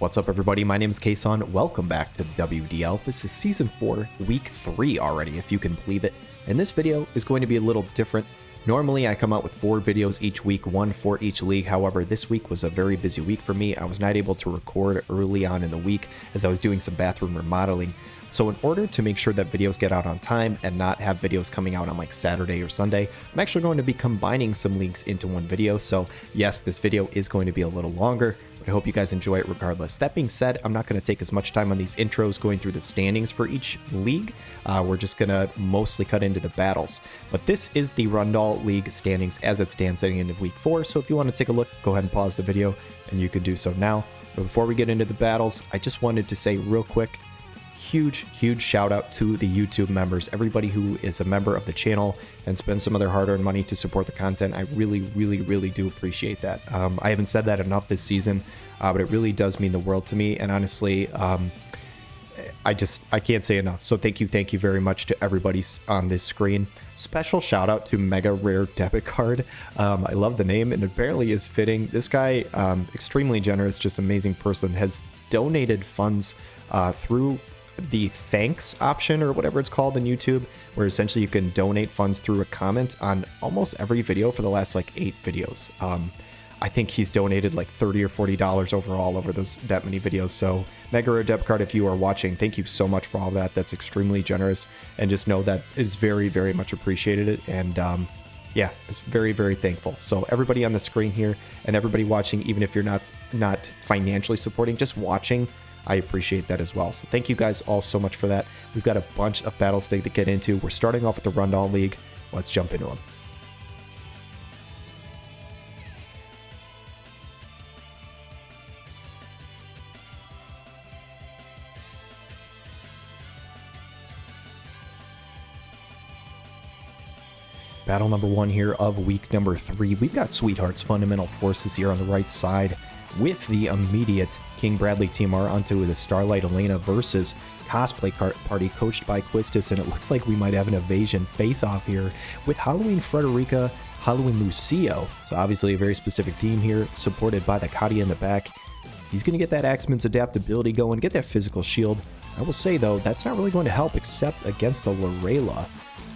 What's up, everybody? My name is KSaun. Welcome back to the WDL. This is Season 4, Week 3 already, if you can believe it. And this video is going to be a little different. Normally, I come out with 4 videos each week, 1 for each league. However, this week was a very busy week for me. I was not able to record early on in the week as I was doing some bathroom remodeling. So in order to make sure that videos get out on time and not have videos coming out on like Saturday or Sunday, I'm actually going to be combining some leagues into one video. So yes, this video is going to be a little longer, but I hope you guys enjoy it regardless. That being said, I'm not going to take as much time on these intros going through the standings for each league. We're just going to mostly cut into the battles. But this is the Rundall League standings as it stands heading into Week 4. So if you want to take a look, go ahead and pause the video and you can do so now. But before we get into the battles, I just wanted to say real quick, huge shout out to the YouTube members, everybody who is a member of the channel and spends some of their hard-earned money to support the content. I really do appreciate that. I haven't said that enough this season, but it really does mean the world to me. And honestly, I can't say enough. So thank you very much to everybody on this screen. Special shout out to Mega Rare Debit Card. I love the name and apparently is fitting. This guy, extremely generous, just amazing person, has donated funds through the thanks option or whatever it's called in YouTube, where essentially you can donate funds through a comment on almost every video for the last like 8 videos. I think he's donated like $30 or $40 overall over that many videos. So Mega Rare Debit Card, if you are watching, thank you so much for all that. That's extremely generous, and just know that it's very much appreciated. And yeah, it's very thankful. So everybody on the screen here and everybody watching, even if you're not financially supporting, just watching, I appreciate that as well. So thank you guys all so much for that. We've got a bunch of battles to get into. We're starting off with the Rundall League. Let's jump into them. Battle number 1 here of week number 3. We've got Sweetheart's Fundamental Forces here on the right side with the immediate King Bradley TMR onto the Starlight Elena versus Cosplay Party coached by Quistis, and it looks like we might have an evasion face-off here with Halloween Frederica, Halloween Lucio. So obviously a very specific theme here, supported by the Katia in the back. He's going to get that Axeman's adaptability going, get that physical shield. I will say though, that's not really going to help except against the Lorela,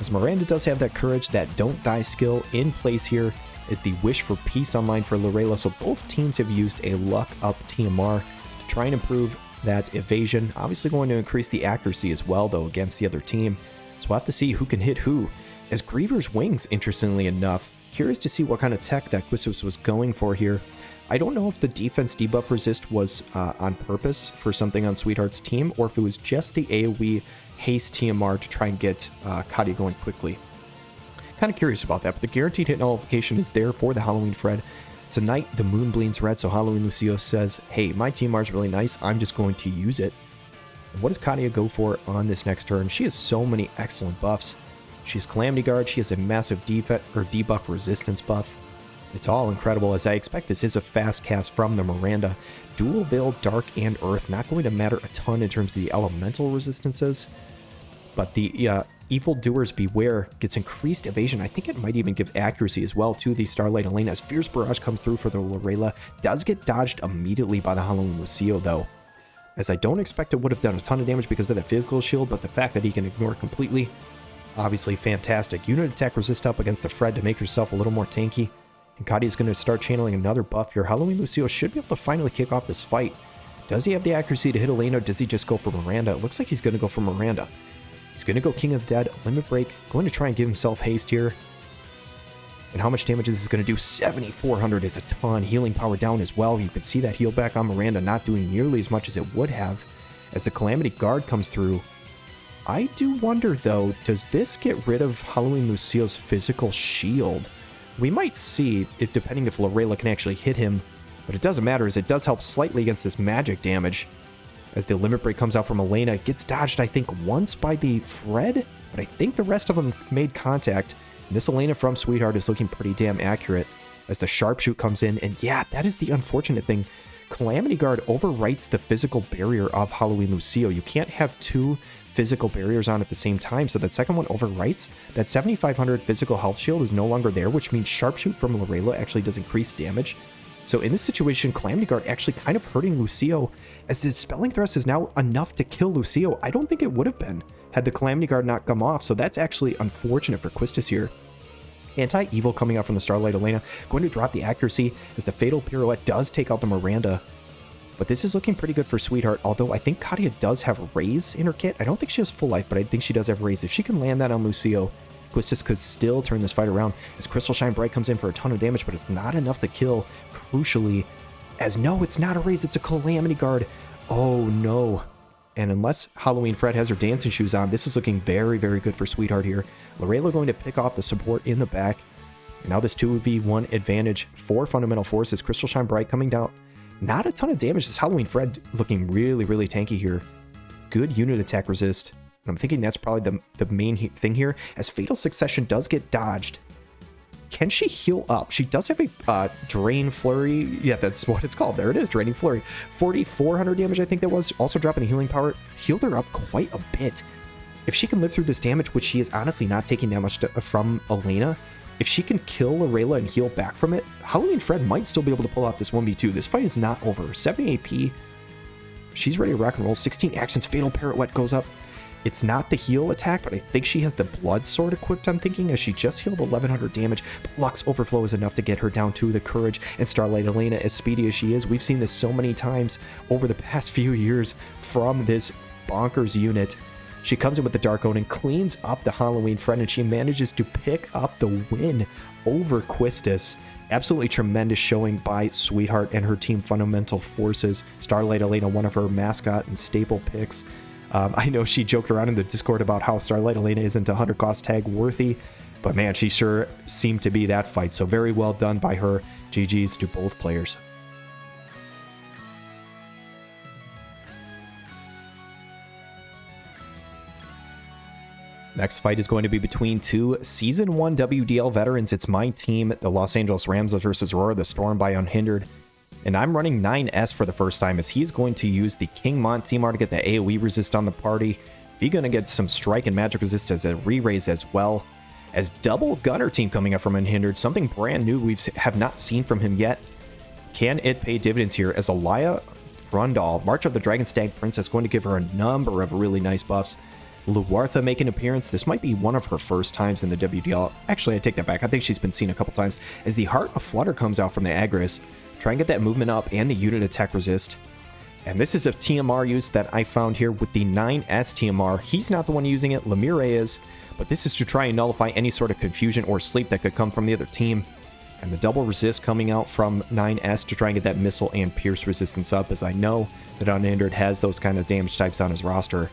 as Miranda does have that courage, that don't die skill in place here is the Wish for Peace online for Lorela. So both teams have used a luck up TMR to try and improve that evasion. Obviously going to increase the accuracy as well though against the other team. So we'll have to see who can hit who. As Griever's Wings, interestingly enough, curious to see what kind of tech that Quistis was going for here. I don't know if the defense debuff resist was on purpose for something on Sweetheart's team, or if it was just the AoE haste TMR to try and get Katia going quickly. Kind of curious about that, but the guaranteed hit nullification is there for the Halloween Fred. Tonight, the moon bleeds red, so Halloween Lucio says, hey, my TMR is really nice, I'm just going to use it. And what does Katia go for on this next turn? She has so many excellent buffs. She has Calamity Guard, she has a massive debuff resistance buff. It's all incredible, as I expect this is a fast cast from the Miranda. Dual Veil, Dark, and Earth, not going to matter a ton in terms of the elemental resistances, but the Evil Doers Beware gets increased evasion. I think it might even give accuracy as well to the Starlight Elena, as Fierce Barrage comes through for the Lorela. Does get dodged immediately by the Halloween Lucio though, as I don't expect it would have done a ton of damage because of the physical shield, but the fact that he can ignore it completely, obviously fantastic. Unit attack resist up against the Fred to make yourself a little more tanky, and Katia is going to start channeling another buff here. Halloween Lucio should be able to finally kick off this fight. Does he have the accuracy to hit Elena, or does he just go for Miranda? It looks like he's going to go for Miranda. He's going to go King of the Dead, Limit Break, going to try and give himself haste here. And how much damage is this going to do? 7,400 is a ton. Healing power down as well. You can see that heal back on Miranda not doing nearly as much as it would have as the Calamity Guard comes through. I do wonder though, does this get rid of Halloween Lucio's physical shield? We might see it depending if Lorela can actually hit him, but it doesn't matter as it does help slightly against this magic damage. As the Limit Break comes out from Elena, it gets dodged, I think, once by the Fred, but I think the rest of them made contact. And this Elena from Sweetheart is looking pretty damn accurate as the Sharpshoot comes in. And yeah, that is the unfortunate thing. Calamity Guard overwrites the physical barrier of Halloween Lucio. You can't have 2 physical barriers on at the same time, so that second one overwrites. That 7,500 physical health shield is no longer there, which means Sharpshoot from Lorela actually does increased damage. So in this situation, Calamity Guard actually kind of hurting Lucio, as his Dispelling Thrust is now enough to kill Lucio. I don't think it would have been had the Calamity Guard not come off, so that's actually unfortunate for Quistis here. Anti-Evil coming out from the Starlight Elena, going to drop the accuracy as the Fatal Pirouette does take out the Miranda. But this is looking pretty good for Sweetheart, although I think Katia does have Raes in her kit. I don't think she has full life, but I think she does have Raes. If she can land that on Lucio, Quistis could still turn this fight around as Crystal Shine Bright comes in for a ton of damage, but it's not enough to kill, crucially, as no, it's not a Raes, it's a Calamity Guard. Oh no. And unless Halloween Fred has her dancing shoes on, this is looking very, very good for Sweetheart here. Lorela going to pick off the support in the back. And now this 2v1 advantage for Fundamental Forces. Crystal Shine Bright coming down. Not a ton of damage. This Halloween Fred looking really, really tanky here. Good unit attack resist. And I'm thinking that's probably the main thing here, as Fatal Succession does get dodged. Can she heal up? She does have a Drain Flurry. Yeah, that's what it's called. There it is, Draining Flurry. 4,400 damage, I think that was. Also dropping the healing power. Healed her up quite a bit. If she can live through this damage, which she is honestly not taking that much from Elena, if she can kill Lorela and heal back from it, Halloween Fred might still be able to pull off this 1v2. This fight is not over. 70 AP. She's ready to rock and roll. 16 actions. Fatal Pirouette goes up. It's not the heal attack, but I think she has the blood sword equipped, I'm thinking, as she just healed 1100 damage. But Lux Overflow is enough to get her down to the Courage. And Starlight Elena, as speedy as she is, we've seen this so many times over the past few years from this bonkers unit. She comes in with the Dark Omen, cleans up the Halloween Friend, and she manages to pick up the win over Quistis. Absolutely tremendous showing by Sweetheart and her team Fundamental Forces. Starlight Elena, one of her mascot and staple picks. I know she joked around in the Discord about how Starlight Elena isn't 100 cost tag worthy, but man, she sure seemed to be that fight. So very well done by her. GG's to both players. Next fight is going to be between two Season 1 WDL veterans. It's my team, the Los Angeles Ramzas versus Roar the Storm by Unhindered. And I'm running 9S for the first time, as he's going to use the King Mont TMR to get the AoE resist on the party. He's going to get some strike and magic resist as a re-raise as well. As double Gunner team coming up from Unhindered, something brand new we have not seen from him yet. Can it pay dividends here, as Alaya Rundall, March of the Dragon Stag Princess, going to give her a number of really nice buffs. Luartha make an appearance. This might be one of her first times in the WDL. Actually, I take that back. I think she's been seen a couple times. As the Heart of Flutter comes out from the Agris, try and get that movement up and the unit attack resist. And this is a TMR use that I found here with the 9S TMR. He's not the one using it, Lemire is, but this is to try and nullify any sort of confusion or sleep that could come from the other team. And the double resist coming out from 9S to try and get that missile and pierce resistance up, as I know that Unhindered has those kind of damage types on his roster.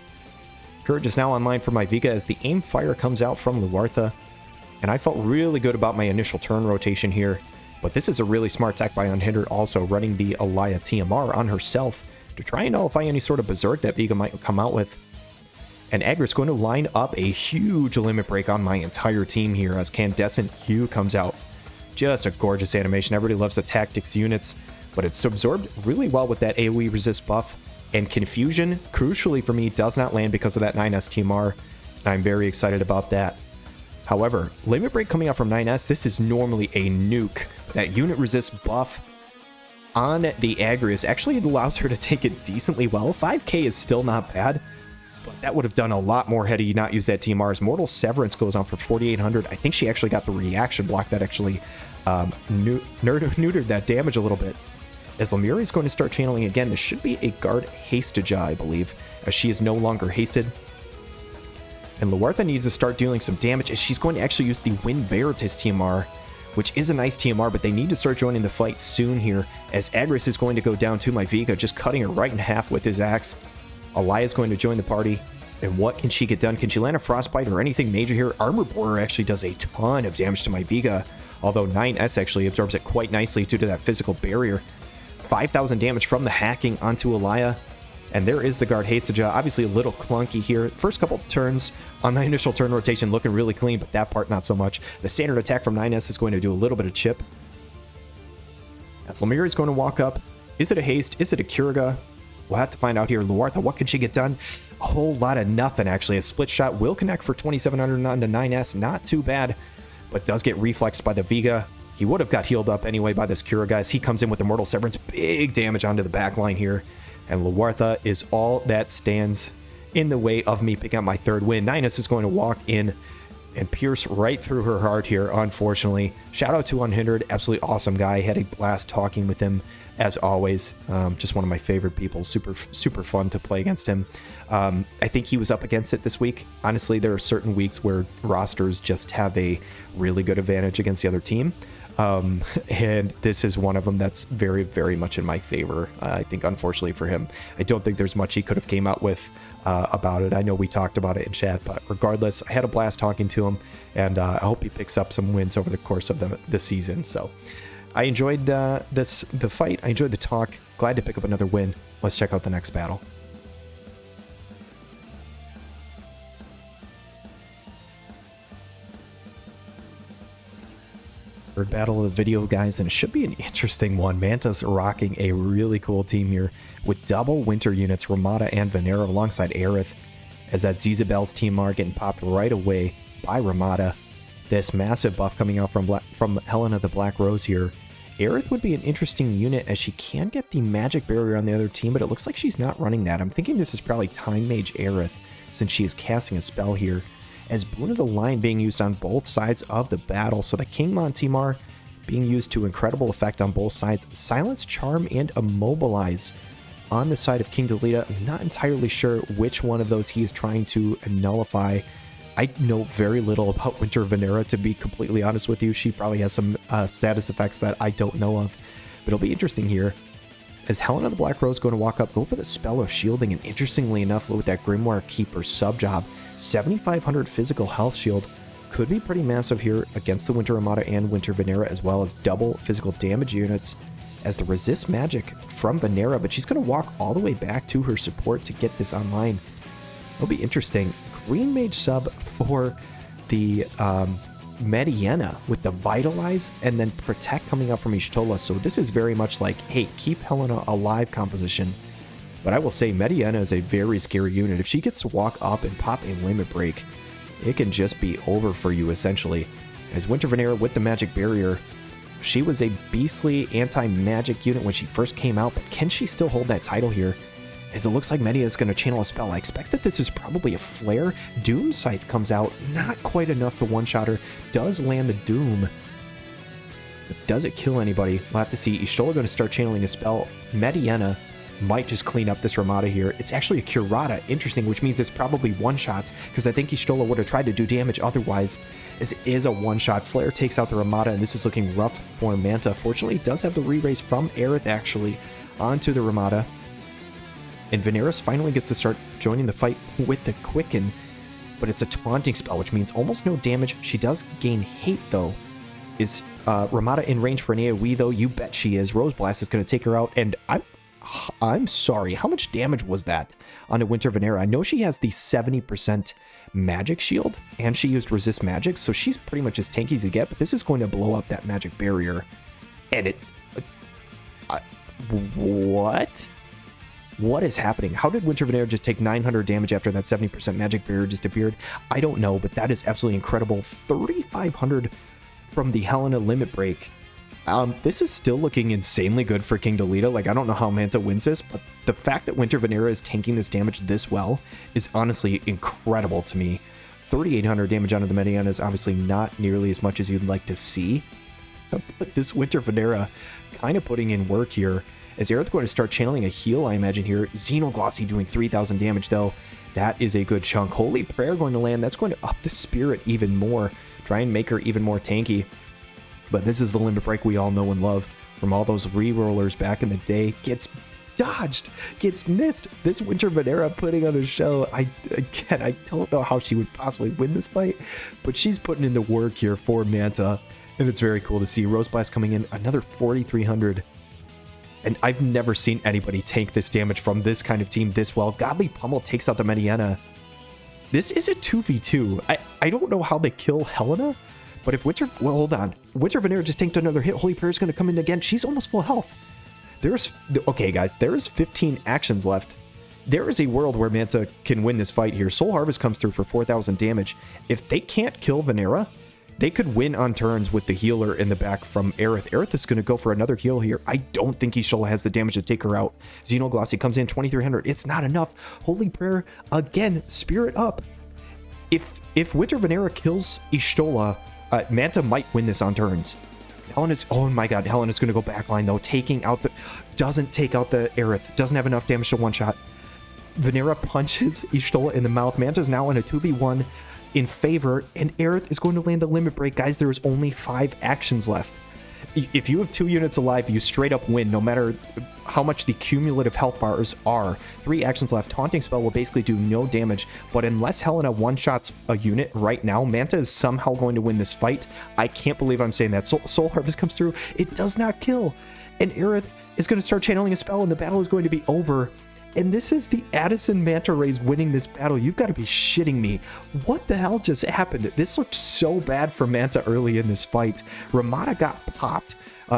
Courage is now online for my Vega as the aim fire comes out from Luartha. And I felt really good about my initial turn rotation here. But this is a really smart tech by Unhindered, also running the Alaya TMR on herself to try and nullify any sort of berserk that Vega might come out with. And Agris going to line up a huge limit break on my entire team here as Candescent Hue comes out. Just a gorgeous animation. Everybody loves the tactics units, but it's absorbed really well with that AoE resist buff. And Confusion, crucially for me, does not land because of that 9S TMR. And I'm very excited about that. However, Limit Break coming out from 9S, this is normally a nuke. That unit resist buff on the Agris actually allows her to take it decently well. 5k is still not bad, but that would have done a lot more had he not used that TMR. As Mortal Severance goes on for 4,800. I think she actually got the reaction block that actually neutered that damage a little bit. As Lemire is going to start channeling again, this should be a Guard Hastaja, I believe, as she is no longer hasted. And Luartha needs to start dealing some damage as she's going to actually use the Wind Veritas TMR, which is a nice TMR, but they need to start joining the fight soon here, as Agris is going to go down to my Vega, just cutting her right in half with his axe. Alaya is going to join the party, and what can she get done? Can she land a Frostbite or anything major here? Armor Borer actually does a ton of damage to my Vega, although 9S actually absorbs it quite nicely due to that physical barrier. 5,000 damage from the hacking onto Alaya. And there is the Guard Hastaja. Obviously a little clunky here. First couple turns on my initial turn rotation looking really clean, but that part not so much. The standard attack from 9S is going to do a little bit of chip. As Lemire is going to walk up. Is it a haste? Is it a Kuriga? We'll have to find out here. Luartha, what can she get done? A whole lot of nothing, actually. A split shot will connect for 2,700 onto 9S. Not too bad, but does get reflexed by the Vega. He would have got healed up anyway by this Cura, guys. He comes in with Immortal Severance. Big damage onto the back line here. And Luartha is all that stands in the way of me picking up my third win. Ninus is going to walk in and pierce right through her heart here, unfortunately. Shout out to Unhindered. Absolutely awesome guy. Had a blast talking with him, as always. Just one of my favorite people. Super fun to play against him. I think he was up against it this week. Honestly, there are certain weeks where rosters just have a really good advantage against the other team. And this is one of them that's very, very much in my favor. I think, unfortunately for him, I don't think there's much he could have came out with about it. I know we talked about it in chat, but regardless, I had a blast talking to him, and I hope he picks up some wins over the course of the season. So I enjoyed the fight. I enjoyed the talk. Glad to pick up another win. Let's check out the next battle. Third battle of the video, guys, and it should be an interesting one. Manta's rocking a really cool team here with double winter units, Ramada and Venera alongside Aerith, as that Zizabel's team are getting popped right away by Ramada. This massive buff coming out from Helena the Black Rose here. Aerith would be an interesting unit as she can get the magic barrier on the other team, but it looks like she's not running that. I'm thinking this is probably Time Mage Aerith since she is casting a spell here. As Boon of the Lion being used on both sides of the battle, so the Kingmon Timar being used to incredible effect on both sides. Silence, Charm, and Immobilize on the side of King Delita. I'm not entirely sure which one of those he is trying to nullify. I know very little about Winter Venera, to be completely honest with you. She probably has some status effects that I don't know of, but it'll be interesting here. As Helena the Black Rose going to walk up, go for the Spell of Shielding, and interestingly enough, with that Grimoire Keeper sub-job, 7,500 physical health shield could be pretty massive here against the Winter Armada and Winter Venera, as well as double physical damage units as the resist magic from Venera, but she's going to walk all the way back to her support to get this online. It'll be interesting. Green Mage sub for the Mediana with the Vitalize and then Protect coming out from Ishtola, so this is very much like, hey, keep Helena alive composition. But I will say Mediana is a very scary unit. If she gets to walk up and pop a Limit Break, it can just be over for you, essentially. As Winter Venera with the Magic Barrier, she was a beastly anti-magic unit when she first came out, but can she still hold that title here? As it looks like Media is going to channel a spell. I expect that this is probably a Flare. Doom Scythe comes out, not quite enough to one-shot her. Does land the Doom. But does it kill anybody? We'll have to see. Ishtola going to start channeling a spell. Mediana might just clean up this Ramada here. It's actually a Curata, interesting, which means it's probably one-shots, because I think Ishtola would have tried to do damage otherwise. This is a one-shot. Flare takes out the Ramada, and this is looking rough for Manta. Fortunately, it does have the re-raise from Aerith, actually, onto the Ramada. And Veneris finally gets to start joining the fight with the Quicken, but it's a taunting spell, which means almost no damage. She does gain hate, though. Is Ramada in range for an AoE, though? You bet she is. Rose Blast is going to take her out, and I'm sorry, how much damage was that on a Winter Venera? I know she has the 70% magic shield, and she used resist magic, so she's pretty much as tanky as you get, but this is going to blow up that magic barrier. And it... what? What is happening? How did Winter Venera just take 900 damage after that 70% magic barrier disappeared? I don't know, but that is absolutely incredible. 3,500 from the Helena Limit Break. This is still looking insanely good for King Delita. Like, I don't know how Manta wins this, but the fact that Winter Venera is tanking this damage this well is honestly incredible to me. 3,800 damage onto the Mediana is obviously not nearly as much as you'd like to see, but this Winter Venera kind of putting in work here. As Aerith going to start channeling a heal, I imagine here. Xenoglossy doing 3,000 damage, though. That is a good chunk. Holy Prayer going to land. That's going to up the spirit even more. Try and make her even more tanky. But this is the Limit Break we all know and love from all those re-rollers back in the day. Gets dodged, gets missed. This Winter Venera putting on a show. I don't know how she would possibly win this fight, but she's putting in the work here for Manta, and it's very cool to see. Rose Blast coming in, another 4,300. And I've never seen anybody tank this damage from this kind of team this well. Godly Pummel takes out the Mediana. This is a 2v2. I don't know how they kill Helena, but if Winter... Well, hold on. Winter Venera just tanked another hit. Holy Prayer is going to come in again. She's almost full health. Okay, guys. There is 15 actions left. There is a world where Manta can win this fight here. Soul Harvest comes through for 4,000 damage. If they can't kill Venera, They could win on turns with the healer in the back from Aerith. Aerith is going to go for another heal here. I don't think Y'shtola has the damage to take her out. Xenoglossy comes in 2300. It's not enough. Holy Prayer again. Spirit up. If Winter Venera kills Y'shtola, Manta might win this on turns. Helena's, oh my god, Helena's going to go backline though, taking out the, doesn't take out the Aerith, doesn't have enough damage to one-shot. Venera punches Y'shtola in the mouth. Manta's now in a 2v1 in favor, and Aerith is going to land the limit break. Guys, there's only 5 actions left. If you have 2 units alive, you straight up win, no matter how much the cumulative health bars are. 3 actions left. Taunting Spell will basically do no damage, but unless Helena one-shots a unit right now, Manta is somehow going to win this fight. I can't believe I'm saying that. Soul Harvest comes through. It does not kill, and Aerith is going to start channeling a spell, and the battle is going to be over. And this is the Addison Manta Raes winning this battle. You've got to be shitting me. What the hell just happened? This looked so bad for Manta early in this fight. Ramada got popped.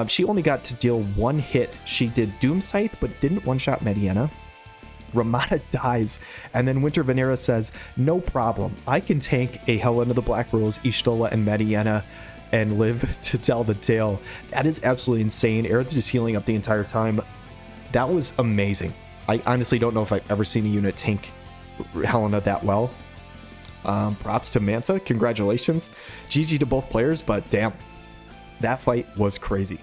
She only got to deal 1 hit. She did Doom Scythe, but didn't one-shot Mediana. Ramada dies, and then Winter Venera says, no problem. I can tank a Helena the Black Rose, Y'shtola, and Mediana and live to tell the tale. That is absolutely insane. Aerith just healing up the entire time. That was amazing. I honestly don't know if I've ever seen a unit tank Helena that well. Props to Manta. Congratulations. GG to both players, but damn, that fight was crazy.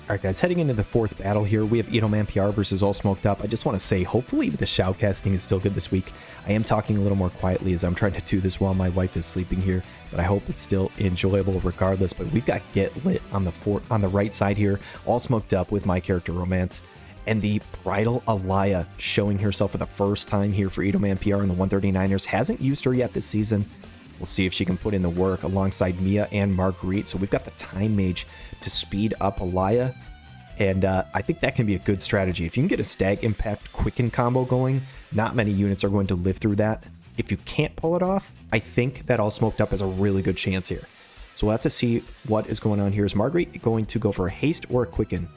Alright guys, heading into the 4th battle here, we have Itomanpr versus AllSmokedUp. I just want to say, hopefully the shoutcasting is still good this week. I am talking a little more quietly as I'm trying to do this while my wife is sleeping here, but I hope it's still enjoyable regardless. But we've got Get Lit on the right side here, AllSmokedUp with my character Romance, and the Bridal Alaya showing herself for the first time here for Itomanpr and the 139ers. Hasn't used her yet this season. We'll see if she can put in the work alongside Mia and Marguerite. So we've got the Time Mage to speed up Alaya, and I think that can be a good strategy. If you can get a Stag Impact Quicken combo going, not many units are going to live through that. If you can't pull it off, I think that AllSmokedUp has a really good chance here. So we'll have to see what is going on here. Is Marguerite going to go for a Haste or a Quicken?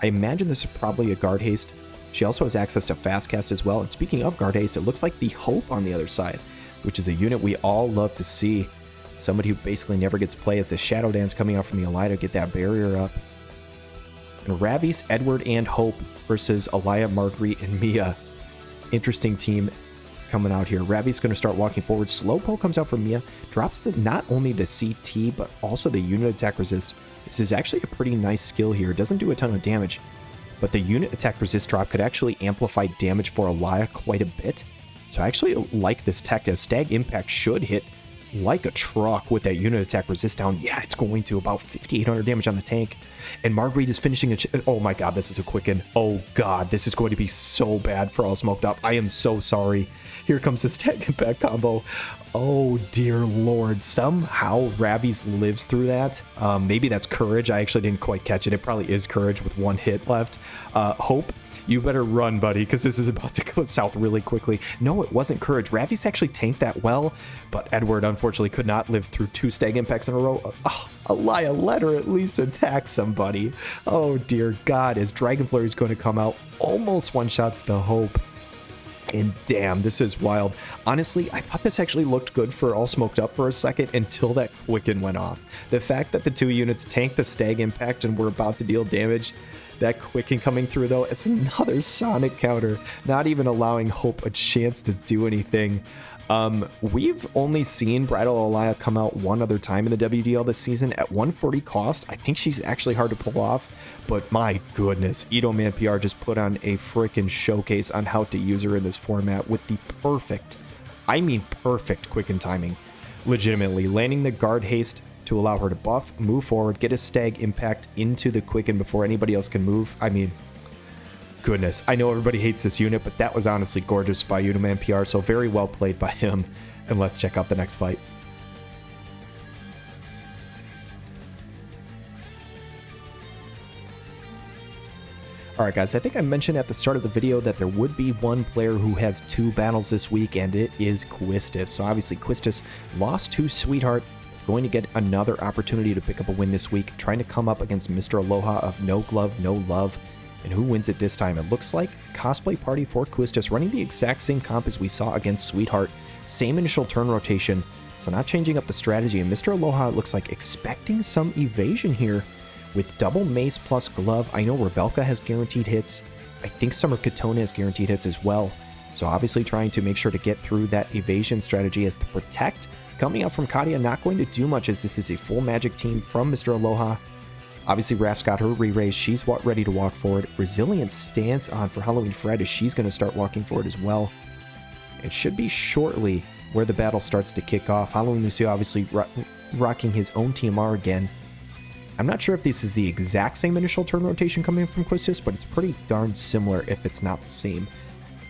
I imagine this is probably a Guard Haste. She also has access to Fast Cast as well. And speaking of Guard Haste, it looks like the Hope on the other side, which is a unit we all love to see. Somebody who basically never gets play as the Shadow Dance coming out from the Alaya to get that barrier up. And Ravi's, Edward, and Hope versus Alaya, Marguerite, and Mia. Interesting team coming out here. Ravi's going to start walking forward. Slowpoke comes out from Mia. Drops not only the CT, but also the unit attack resist. This is actually a pretty nice skill here. It doesn't do a ton of damage, but the unit attack resist drop could actually amplify damage for Alaya quite a bit. So I actually like this tech, as Stag Impact should hit like a truck with that unit attack resist down. Yeah, it's going to about 5,800 damage on the tank. And Marguerite is finishing a... Oh my god, this is a Quicken. Oh god, this is going to be so bad for AllSmokedUp. I am so sorry. Here comes the Stag Impact combo. Oh dear lord. Somehow Ravi's lives through that. Maybe that's Courage. I actually didn't quite catch it. It probably is Courage with 1 hit left. Hope, you better run, buddy, because this is about to go south really quickly. No, it wasn't Courage. Ravi's actually tanked that well, but Edward unfortunately could not live through 2 Stag Impacts in a row. Oh, Alaya, let her at least attack somebody. Oh dear god, as Dragon Flurry is going to come out, almost one-shots the Hope. And damn, this is wild. Honestly, I thought this actually looked good for AllSmokedUp for a second until that Quicken went off. The fact that the 2 units tanked the Stag Impact and were about to deal damage, that Quicken coming through though is another Sonic counter, not even allowing Hope a chance to do anything. We've only seen Bridal Alaya come out 1 other time in the WDL this season at 140 cost. I think she's actually hard to pull off, but my goodness, Itomanpr just put on a freaking showcase on how to use her in this format with the perfect, I mean perfect Quicken timing. Legitimately, landing the Guard Haste to allow her to buff, move forward, get a Stag Impact into the Quicken before anybody else can move. I mean, goodness, I know everybody hates this unit, but that was honestly gorgeous by Itomanpr, so very well played by him. And let's check out the next fight. Alright guys, I think I mentioned at the start of the video that there would be 1 player who has 2 battles this week, and it is Quistis. So obviously Quistis lost to Sweetheart, going to get another opportunity to pick up a win this week, trying to come up against Mr. Aloha of No Glove, No Love. And who wins it this time? It looks like Cosplay Party for Quistis, running the exact same comp as we saw against Sweetheart. Same initial turn rotation, so not changing up the strategy. And Mr. Aloha looks like expecting some evasion here with double mace plus glove. I know Revelka has guaranteed hits. I think Summer Katona has guaranteed hits as well. So obviously trying to make sure to get through that evasion strategy as the protect coming out from Kadia. Not going to do much as this is a full magic team from Mr. Aloha. Obviously, Raf's got her re-raise. She's ready to walk forward. Resilient stance on for Halloween Fred as she's going to start walking forward as well. It should be shortly where the battle starts to kick off. Halloween Lucio obviously rocking his own TMR again. I'm not sure if this is the exact same initial turn rotation coming from Quistis, but it's pretty darn similar if it's not the same.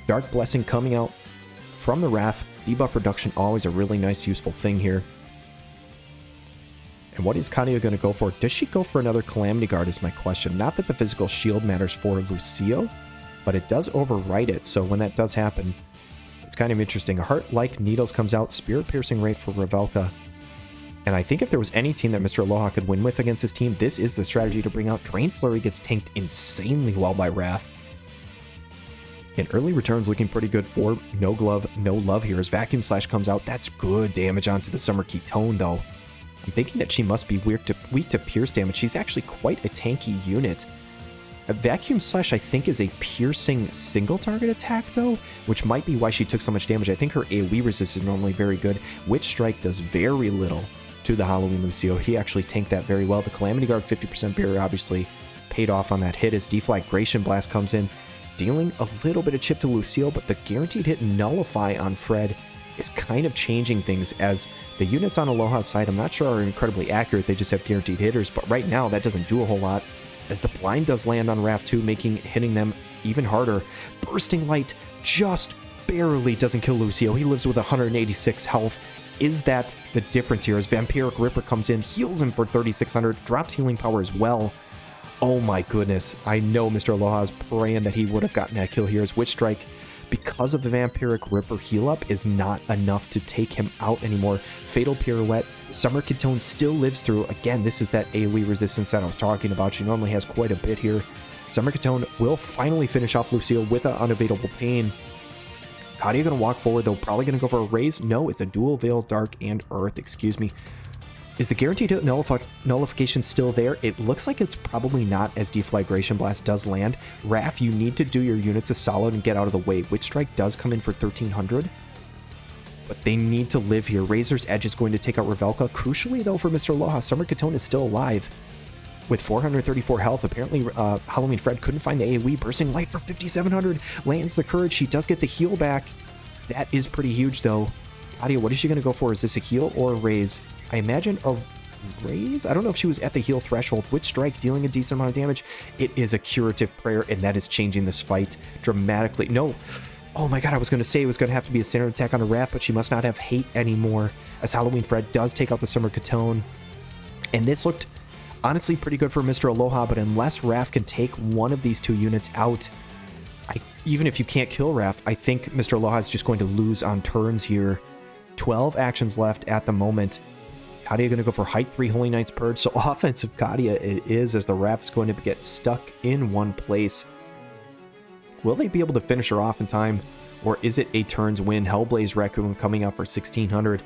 Dark Blessing coming out from the Raf. Debuff reduction, always a really nice, useful thing here. And what is Kadia going to go for? Does she go for another Calamity Guard is my question. Not that the physical shield matters for Lucio, but it does override it. So when that does happen, it's kind of interesting. Heart-like Needles comes out. Spirit Piercing Rate for Revelka. And I think if there was any team that Mr. Aloha could win with against this team, this is the strategy to bring out. Drain Flurry gets tanked insanely well by Raf. And early returns looking pretty good for No Glove, No Love here. As Vacuum Slash comes out, that's good damage onto the Summer Ketone, though. I'm thinking that she must be weak to pierce damage. She's actually quite a tanky unit. A Vacuum Slash, I think, is a piercing single target attack, though, which might be why she took so much damage. I think her AoE resist is normally very good. Witch Strike does very little to the Halloween Lucio. He actually tanked that very well. The Calamity Guard 50% barrier obviously paid off on that hit as Deflagration Blast comes in, dealing a little bit of chip to Lucio, but the guaranteed hit Nullify on Fred is kind of changing things as the units on Aloha's side, I'm not sure are incredibly accurate. They just have guaranteed hitters, but right now that doesn't do a whole lot as the blind does land on Raf 2, making hitting them even harder. Bursting Light just barely doesn't kill Lucio. He lives with 186 health. Is that the difference here as Vampiric Ripper comes in, heals him for 3600, drops healing power as well. Oh my goodness. I know Mr. Aloha is praying that he would have gotten that kill here as Witch Strike, because of the Vampiric Ripper heal up, is not enough to take him out anymore. Fatal Pirouette. Summer Ketone still lives through. Again, this is that AoE resistance that I was talking about. She normally has quite a bit here. Summer Ketone will finally finish off Lucio with an Unavailable Pain. Kadia going to walk forward, though. Probably going to go for a Raise. No, it's a dual Veil, Dark, and Earth. Excuse me. Is the guaranteed hit nullification still there? It looks like it's probably not, as Deflagration Blast does land. Raf, you need to do your units a solid and get out of the way. Witch Strike does come in for 1300, but they need to live here. Razor's Edge is going to take out Revelka. Crucially, though, for Mr. Aloha, Summer Ketone is still alive with 434 health. Apparently, Halloween Fred couldn't find the AoE. Bursting Light for 5700 lands the Courage. She does get the heal back. That is pretty huge, though. Kadia, what is she going to go for? Is this a heal or a raise? I imagine a raise? I don't know if she was at the heal threshold. Witch Strike dealing a decent amount of damage. It is a curative prayer, and that is changing this fight dramatically. No. Oh my god, I was going to say it was going to have to be a standard attack on a Raf, but she must not have hate anymore, as Halloween Fred does take out the Summer Ketone. And this looked honestly pretty good for Mr. Aloha, but unless Raf can take one of these two units out, even if you can't kill Raf, I think Mr. Aloha is just going to lose on turns here. 12 actions left at the moment. Kadia going to go for Height 3 Holy Knight's Purge. So offensive Kadia it is, as the Raf is going to get stuck in one place. Will they be able to finish her off in time? Or is it a turns win? Hellblaze Raccoon coming out for 1600.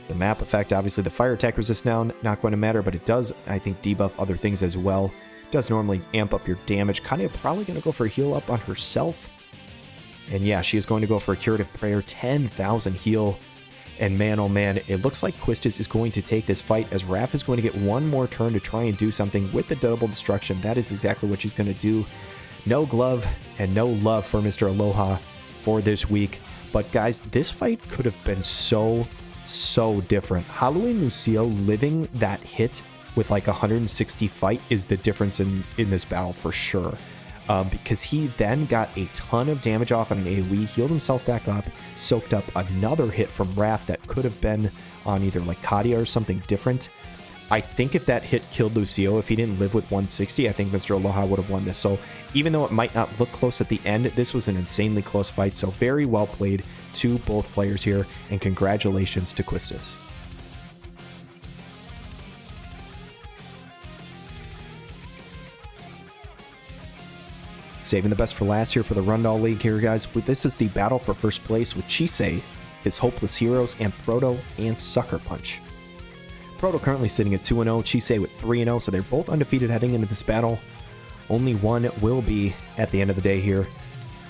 The map effect, obviously the fire attack resist now, not going to matter, but it does, I think, debuff other things as well. It does normally amp up your damage. Kadia probably going to go for a heal up on herself. And yeah, she is going to go for a Curative Prayer, 10,000 heal. And man, oh man, it looks like Quistis is going to take this fight, as Raf is going to get one more turn to try and do something with the double destruction. That is exactly what she's going to do. No glove and no love for Mr. Aloha for this week. But guys, this fight could have been so different. Halloween Lucio living that hit with like 160 fight is the difference in this battle for sure. Because he then got a ton of damage off on an AoE, healed himself back up, soaked up another hit from Raf that could have been on either like Kadia or something different. I think if that hit killed Lucio, if he didn't live with 160, I think Mr. Aloha would have won this. So even though it might not look close at the end, this was an insanely close fight. So very well played to both players here, and congratulations to Quistis. Saving the best for last here for the Rundall League here, guys. This is the battle for first place with Chisei, his Hopeless Heroes, and Proto and Sucker Punch. Proto currently sitting at 2-0, Chisei with 3-0, so they're both undefeated heading into this battle. Only one will be at the end of the day here.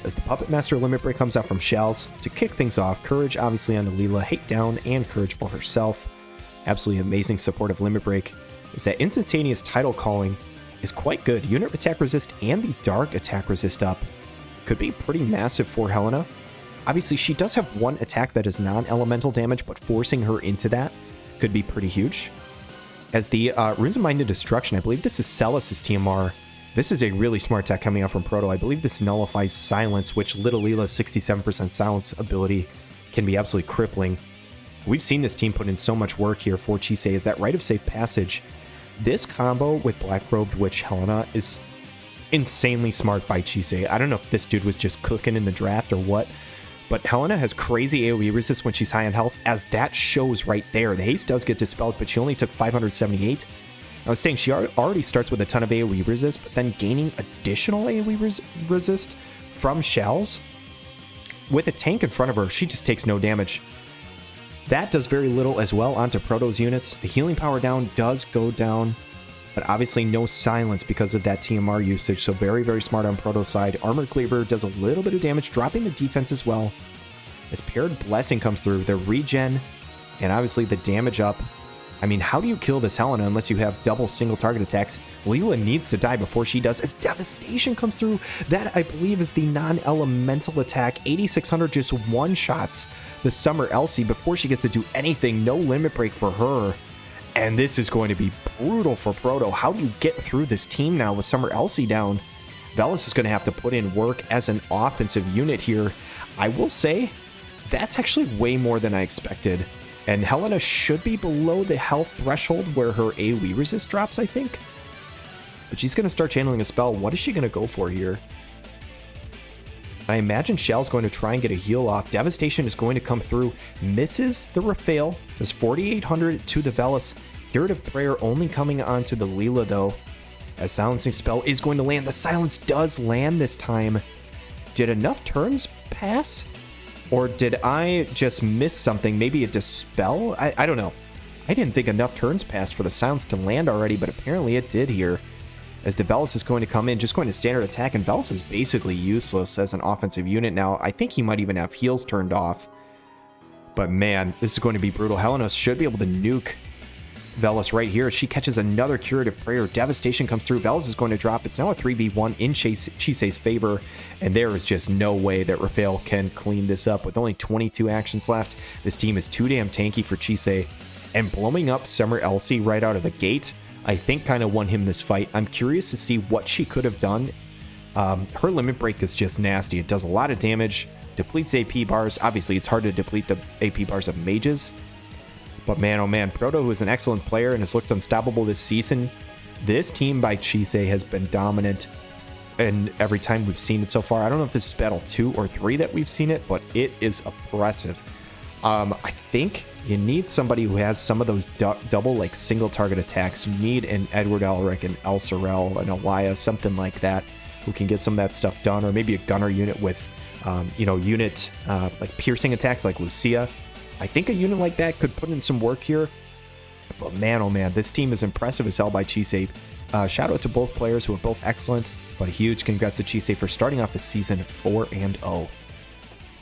As the Puppet Master Limit Break comes out from Shells to kick things off, Courage obviously on Delita, Hate down, and Courage for herself. Absolutely amazing supportive Limit Break. Is that instantaneous title calling is quite good. Unit attack resist and the dark attack resist up. Could be pretty massive for Helena. Obviously, she does have one attack that is non-elemental damage, but forcing her into that could be pretty huge. As the Runes of Mind and Destruction, I believe this is S.E.E.S' TMR. This is a really smart tech coming out from Proto. I believe this nullifies Silence, which Little Lila's 67% Silence ability can be absolutely crippling. We've seen this team put in so much work here for Chisei. Is that Rite of Safe Passage? This combo with Black Robed Witch Helena is insanely smart by Chisei. I don't know if this dude was just cooking in the draft or what, but Helena has crazy AoE resist when she's high on health, as that shows right there. The haste does get dispelled, but she only took 578. I was saying she already starts with a ton of AoE resist, but then gaining additional AoE resist from Shells. With a tank in front of her, she just takes no damage. That does very little as well onto Proto's units. The healing power down does go down, but obviously no silence because of that TMR usage, so very, very smart on Proto's side. Armored Cleaver does a little bit of damage, dropping the defense as well. As Paired Blessing comes through, the regen, and obviously the damage up. I mean, how do you kill this Helena unless you have double single target attacks? Lila needs to die before she does, as Devastation comes through. That, I believe, is the non-elemental attack. 8600 just one-shots the Summer Elsie before she gets to do anything. No limit break for her. And this is going to be brutal for Proto. How do you get through this team now with Summer Elsie down? Velas is going to have to put in work as an offensive unit here. I will say, that's actually way more than I expected. And Helena should be below the health threshold where her AoE resist drops, I think. But she's going to start channeling a spell. What is she going to go for here? I imagine Shell's going to try and get a heal off. Devastation is going to come through. Misses the Raphael. There's 4,800 to the Velas. Curative Prayer only coming onto the Leela, though. As Silencing Spell is going to land. The Silence does land this time. Did enough turns pass? Or did I just miss something? Maybe a Dispel? I don't know. I didn't think enough turns passed for the Silence to land already, but apparently it did here. As the Velas is going to come in, just going to standard attack, and Velas is basically useless as an offensive unit now. I think he might even have heals turned off. But man, this is going to be brutal. Helena should be able to nuke Velas right here. She catches another Curative Prayer. Devastation comes through. Velas is going to drop. It's now a 3v1 in Chisei's favor, and there is just no way that Raphael can clean this up. With only 22 actions left, this team is too damn tanky for Chisei, and blowing up Summer Elsie right out of the gate, I think kind of won him this fight. I'm curious to see what she could have done. Her Limit Break is just nasty. It does a lot of damage, depletes AP bars. Obviously, it's hard to deplete the AP bars of mages. But man, oh man, Proto, who is an excellent player and has looked unstoppable this season, this team by Chisei has been dominant, and every time we've seen it so far. I don't know if this is battle 2 or 3 that we've seen it, but it is oppressive. I think you need somebody who has some of those double, like, single target attacks. You need an Edward Elric, an El Sorel, an Elias, something like that, who can get some of that stuff done, or maybe a gunner unit with, like piercing attacks like Lucia. I think a unit like that could put in some work here. But man, oh man, this team is impressive as hell by Chisei. Shout out to both players who are both excellent, but a huge congrats to Chisei for starting off the season 4-0.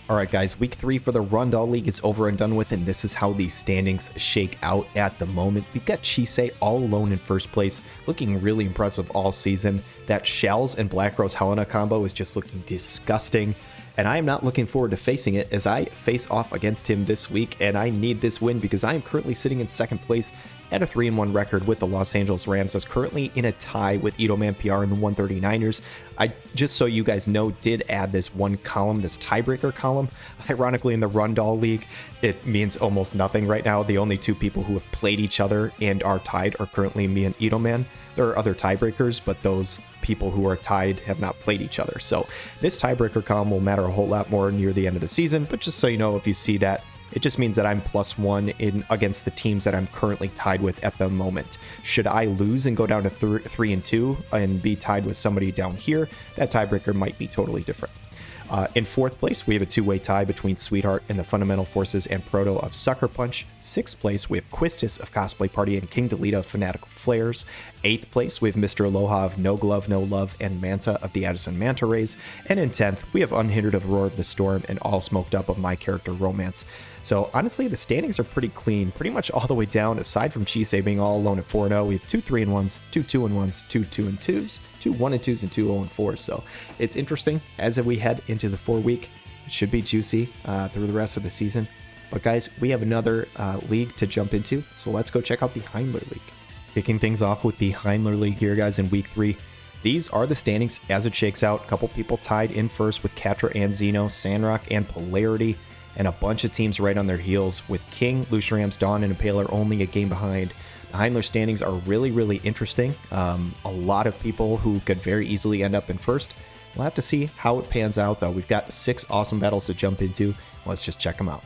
Alright guys, week 3 for the Rundall League is over and done with, and this is how the standings shake out at the moment. We've got Chisei all alone in first place, looking really impressive all season. That Shells and Black Rose Helena combo is just looking disgusting. And I am not looking forward to facing it, as I face off against him this week, and I need this win because I am currently sitting in second place at a 3-1 record with the Los Angeles Ramzas, currently in a tie with Itomanpr and the 139ers. I, just so you guys know, did add this one column, this tiebreaker column. Ironically, in the Rundall League, it means almost nothing right now. The only two people who have played each other and are tied are currently me and Itoman. There are other tiebreakers, but those people who are tied have not played each other. So this tiebreaker column will matter a whole lot more near the end of the season, but just so you know, if you see that, It just means that I'm +1 in against the teams that I'm currently tied with at the moment. Should I lose and go down to 3 and 2 and be tied with somebody down here, that tiebreaker might be totally different. In 4th place, we have a two-way tie between Sweetheart and the Fundamental Forces and Proto of Sucker Punch. 6th place, we have Quistis of Cosplay Party and King Delita of Fanatical Flares. 8th place, we have Mr. Aloha of No Glove, No Love and Manta of the Addison Manta Raes. And in 10th, we have Unhindered of Roar of the Storm and AllSmokedUp of My Character Romance. So honestly, the standings are pretty clean, pretty much all the way down, aside from Chisei being all alone at 4-0. We have 2 3-1s, 2 2-1s, 2 2-2s, 2 1-2s, and 2 0-4s. So it's interesting as we head into the 4-week. It should be juicy through the rest of the season. But guys, we have another league to jump into, so let's go check out the Heindler League. Kicking things off with the Heindler League here, guys, in week 3. These are the standings as it shakes out. A couple people tied in first with Catrah and Xeno, Sandrock and Polarity, and a bunch of teams right on their heels with King, LucianRamz, Dawn, and Impaler only a game behind. The Heindler standings are really, really interesting. A lot of people who could very easily end up in first. We'll have to see how it pans out, though. We've got 6 awesome battles to jump into. Let's just check them out.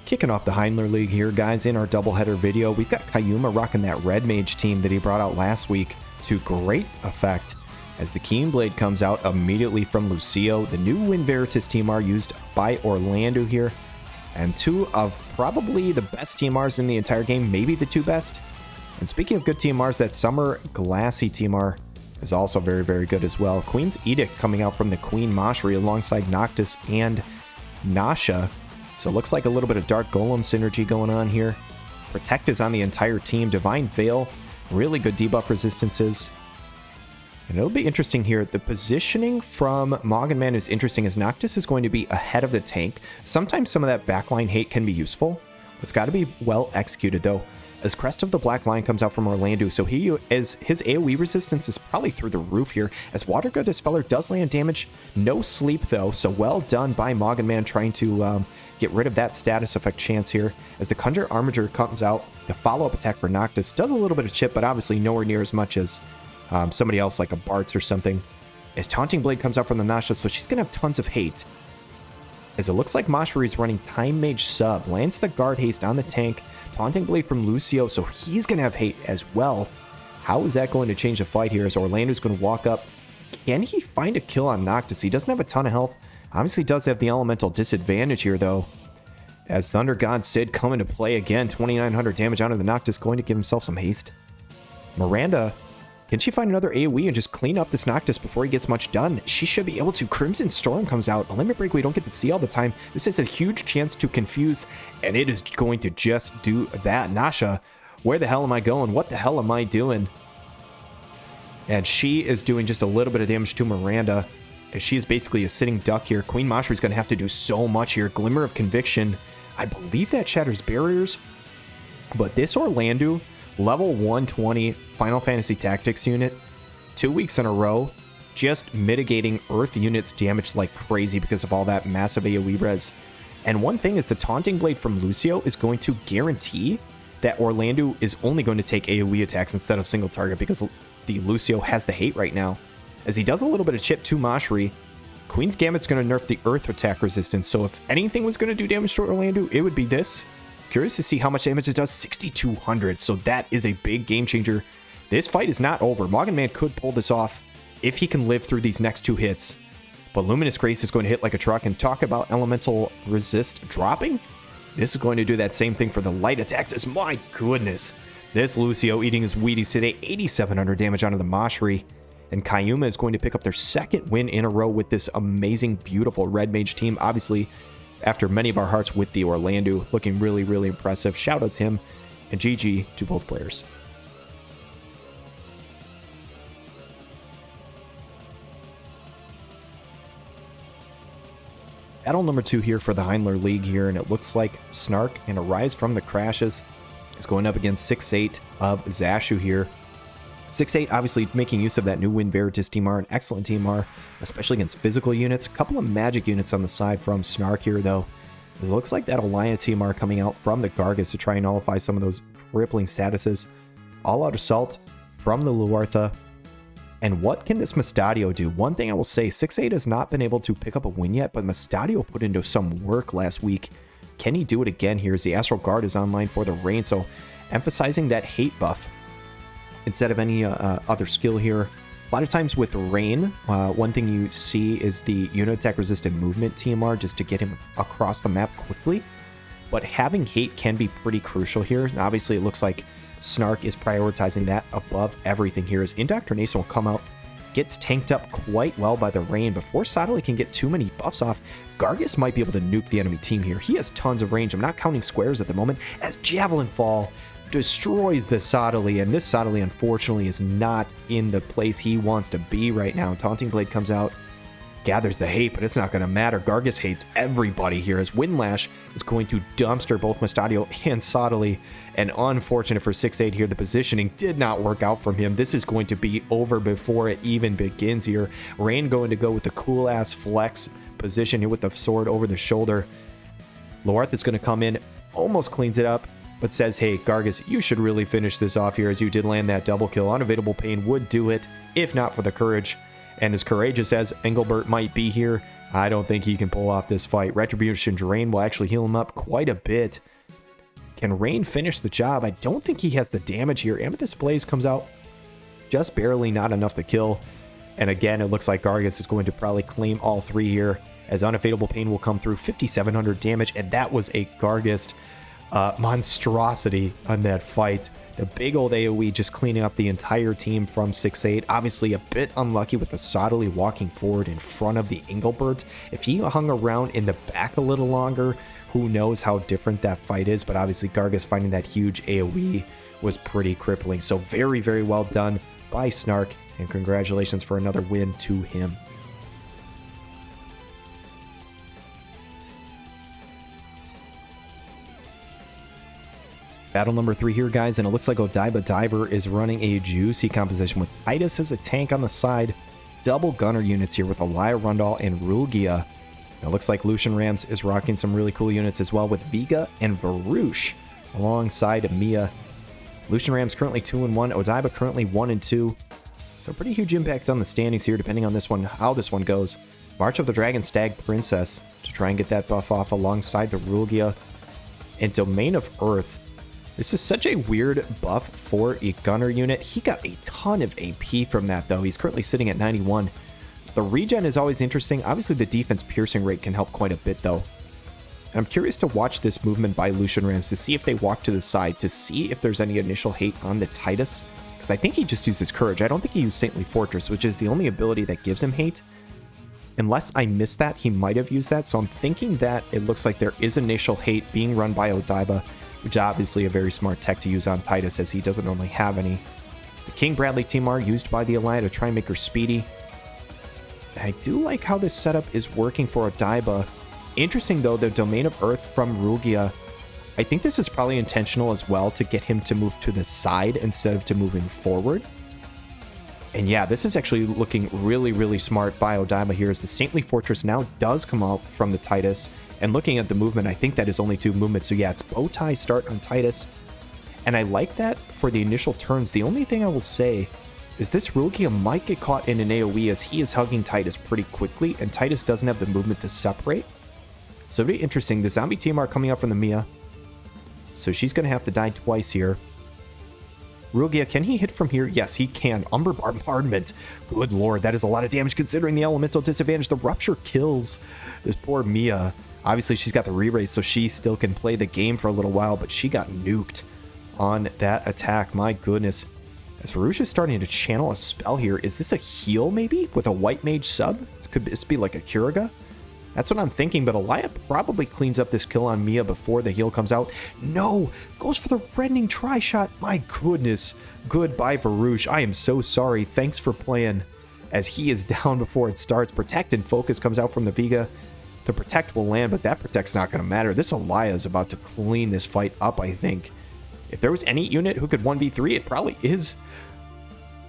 Kicking off the Heindler League here, guys, in our doubleheader video, we've got Kyouma rocking that Red Mage team that he brought out last week to great effect as the Keen Blade comes out immediately from Lucio. The new Wind Veritas TMR used by Orlando here, and 2 of probably the best TMRs in the entire game, maybe the 2 best. And speaking of good TMRs, that Summer Glassy TMR is also very, very good as well. Queen's Edict coming out from the Queen Moshri alongside Noctis and Nasha. So it looks like a little bit of Dark Golem synergy going on here. Protect is on the entire team. Divine Veil, really good debuff resistances. And it'll be interesting here. The positioning from Maughanman is interesting as Noctis is going to be ahead of the tank. Sometimes some of that backline hate can be useful. It's got to be well executed though. As Crest of the Black Lion comes out from Orlando, so his AoE resistance is probably through the roof here, as Water God Dispeller does land damage. No sleep though, so well done by Maughanman trying to get rid of that status effect chance here. As the Conjure Armiger comes out, the follow-up attack for Noctis does a little bit of chip, but obviously nowhere near as much as somebody else like a Bartz or something. As Taunting Blade comes out from the Nasha, so she's going to have tons of hate. As it looks like Moshri is running Time Mage sub, lands the Guard Haste on the tank, Taunting Blade from Lucio, so he's going to have hate as well. How is that going to change the fight here as Orlando's going to walk up? Can he find a kill on Noctis? He doesn't have a ton of health. Obviously does have the elemental disadvantage here though. As Thunder God Sid come into play again, 2,900 damage onto the Noctis, going to give himself some haste. Miranda, can she find another AoE and just clean up this Noctis before he gets much done? She should be able to. Crimson Storm comes out. A limit break we don't get to see all the time. This is a huge chance to confuse, and it is going to just do that. Nasha, where the hell am I going? What the hell am I doing? And she is doing just a little bit of damage to Miranda, as she is basically a sitting duck here. Queen Moshri is going to have to do so much here. Glimmer of Conviction. I believe that shatters barriers, but this Orlando level 120 Final Fantasy Tactics unit, 2 weeks in a row, just mitigating Earth units damage like crazy because of all that massive AoE res. And one thing is the Taunting Blade from Lucio is going to guarantee that Orlando is only going to take AoE attacks instead of single target because the Lucio has the hate right now. As he does a little bit of chip to Moshri, Queen's Gambit's going to nerf the Earth attack resistance, so if anything was going to do damage to Orlando, it would be this. Curious to see how much damage it does. 6,200, so that is a big game changer. This fight is not over. Maughanman could pull this off if he can live through these next 2 hits. But Luminous Grace is going to hit like a truck, and talk about elemental resist dropping. This is going to do that same thing for the light attacks. As my goodness, this Lucio eating his Wheaties today. 8,700 damage onto the Moshri. And Kyouma is going to pick up their 2nd win in a row with this amazing, beautiful Red Mage team. Obviously, after many of our hearts with the Orlando, looking really, really impressive. Shout out to him, and GG to both players. Battle number 2 here for the Heindler League here, and it looks like Snark and Arise from the Crashes is going up against Sixeight of Zasshu here. Sixeight obviously making use of that new Wind Veritas TMR, an excellent TMR, especially against physical units. A couple of magic units on the side from Snark here, though. It looks like that Alliance TMR coming out from the Gargus to try and nullify some of those crippling statuses. All-out assault from the Luartha. And what can this Mustadio do? One thing I will say, Sixeight has not been able to pick up a win yet, but Mustadio put into some work last week. Can he do it again here as the Astral Guard is online for the Rain? So emphasizing that hate buff instead of any other skill here. A lot of times with Rain, one thing you see is the unit attack resistant movement TMR just to get him across the map quickly. But having hate can be pretty crucial here. And obviously it looks like Snark is prioritizing that above everything here as Indoctrination will come out, gets tanked up quite well by the Rain. Before Sodali can get too many buffs off, Gargus might be able to nuke the enemy team here. He has tons of range. I'm not counting squares at the moment as Javelin Fall destroys the Sodali, and this Sodali unfortunately is not in the place he wants to be right now. Taunting Blade comes out, gathers the hate, but it's not going to matter. Gargus hates everybody here as Windlash is going to dumpster both Mustadio and Sodali. And unfortunate for Sixeight here, the positioning did not work out from him. This is going to be over before it even begins here. Rain going to go with the cool ass flex position here with the sword over the shoulder. Loarth is going to come in, almost cleans it up, but says, hey, Gargus, you should really finish this off here as you did land that double kill. Unavailable Pain would do it, if not for the courage. And as courageous as Engelbert might be here, I don't think he can pull off this fight. Retribution Drain will actually heal him up quite a bit. Can Rain finish the job? I don't think he has the damage here. Amethyst Blaze comes out just barely, not enough to kill. And again, it looks like Gargus is going to probably claim all three here as Unavailable Pain will come through. 5,700 damage, and that was a Gargus monstrosity on that fight. The big old AoE just cleaning up the entire team from Sixeight. Obviously a bit unlucky with the Sodali walking forward in front of the Engelbert. If he hung around in the back a little longer, who knows how different that fight is. But obviously Gargus finding that huge AoE was pretty crippling. So very, very well done by Snark, and congratulations for another win to him. Battle number 3 here, guys, and it looks like OdaibaDiver is running a juicy composition with Titus as a tank on the side. Double gunner units here with Elia, Rundall, and Rulgia. It looks like LucianRamz is rocking some really cool units as well with Viga and Varouche alongside Mia. LucianRamz currently 2-1, Odaiba currently 1-2. So pretty huge impact on the standings here depending on this one, how this one goes. March of the Dragon Stag Princess to try and get that buff off alongside the Rulgia. And Domain of Earth. This is such a weird buff for a gunner unit. He got a ton of AP from that, though. He's currently sitting at 91. The regen is always interesting. Obviously, the defense piercing rate can help quite a bit, though. And I'm curious to watch this movement by LucianRamz to see if they walk to the side, to see if there's any initial hate on the Titus. Because I think he just uses Courage. I don't think he used Saintly Fortress, which is the only ability that gives him hate. Unless I missed that, he might have used that. So I'm thinking that it looks like there is initial hate being run by Odaiba, which is obviously a very smart tech to use on Titus as he doesn't normally have any. The King Bradley TMR used by the Elia to try and make her speedy. And I do like how this setup is working for Odaiba. Interesting though, the Domain of Earth from Rulgia. I think this is probably intentional as well to get him to move to the side instead of to moving forward. And yeah, this is actually looking really, really smart by Odaiba here as the Saintly Fortress now does come out from the Titus. And looking at the movement, I think that is only 2 movements. So yeah, it's Bowtie start on Titus. And I like that for the initial turns. The only thing I will say is this Rulgia might get caught in an AoE as he is hugging Titus pretty quickly. And Titus doesn't have the movement to separate. So it'll be interesting. The Zombie TMR coming out from the Mia. So she's going to have to die twice here. Rulgia, can he hit from here? Yes, he can. Umber Bombardment. Good lord, that is a lot of damage considering the elemental disadvantage. The Rupture kills this poor Mia. Obviously, she's got the re-raise, so she still can play the game for a little while, but she got nuked on that attack. My goodness. As Varouche is starting to channel a spell here, is this a heal maybe with a White Mage sub? Could this be like a Curaga? That's what I'm thinking, but Elia probably cleans up this kill on Mia before the heal comes out. No! Goes for the Rending Tri-Shot. My goodness. Goodbye, Varouche. I am so sorry. Thanks for playing. As he is down before it starts. Protect and Focus comes out from the Viga. The Protect will land, but that Protect's not going to matter. This Elia is about to clean this fight up, I think. If there was any unit who could 1v3, it probably is.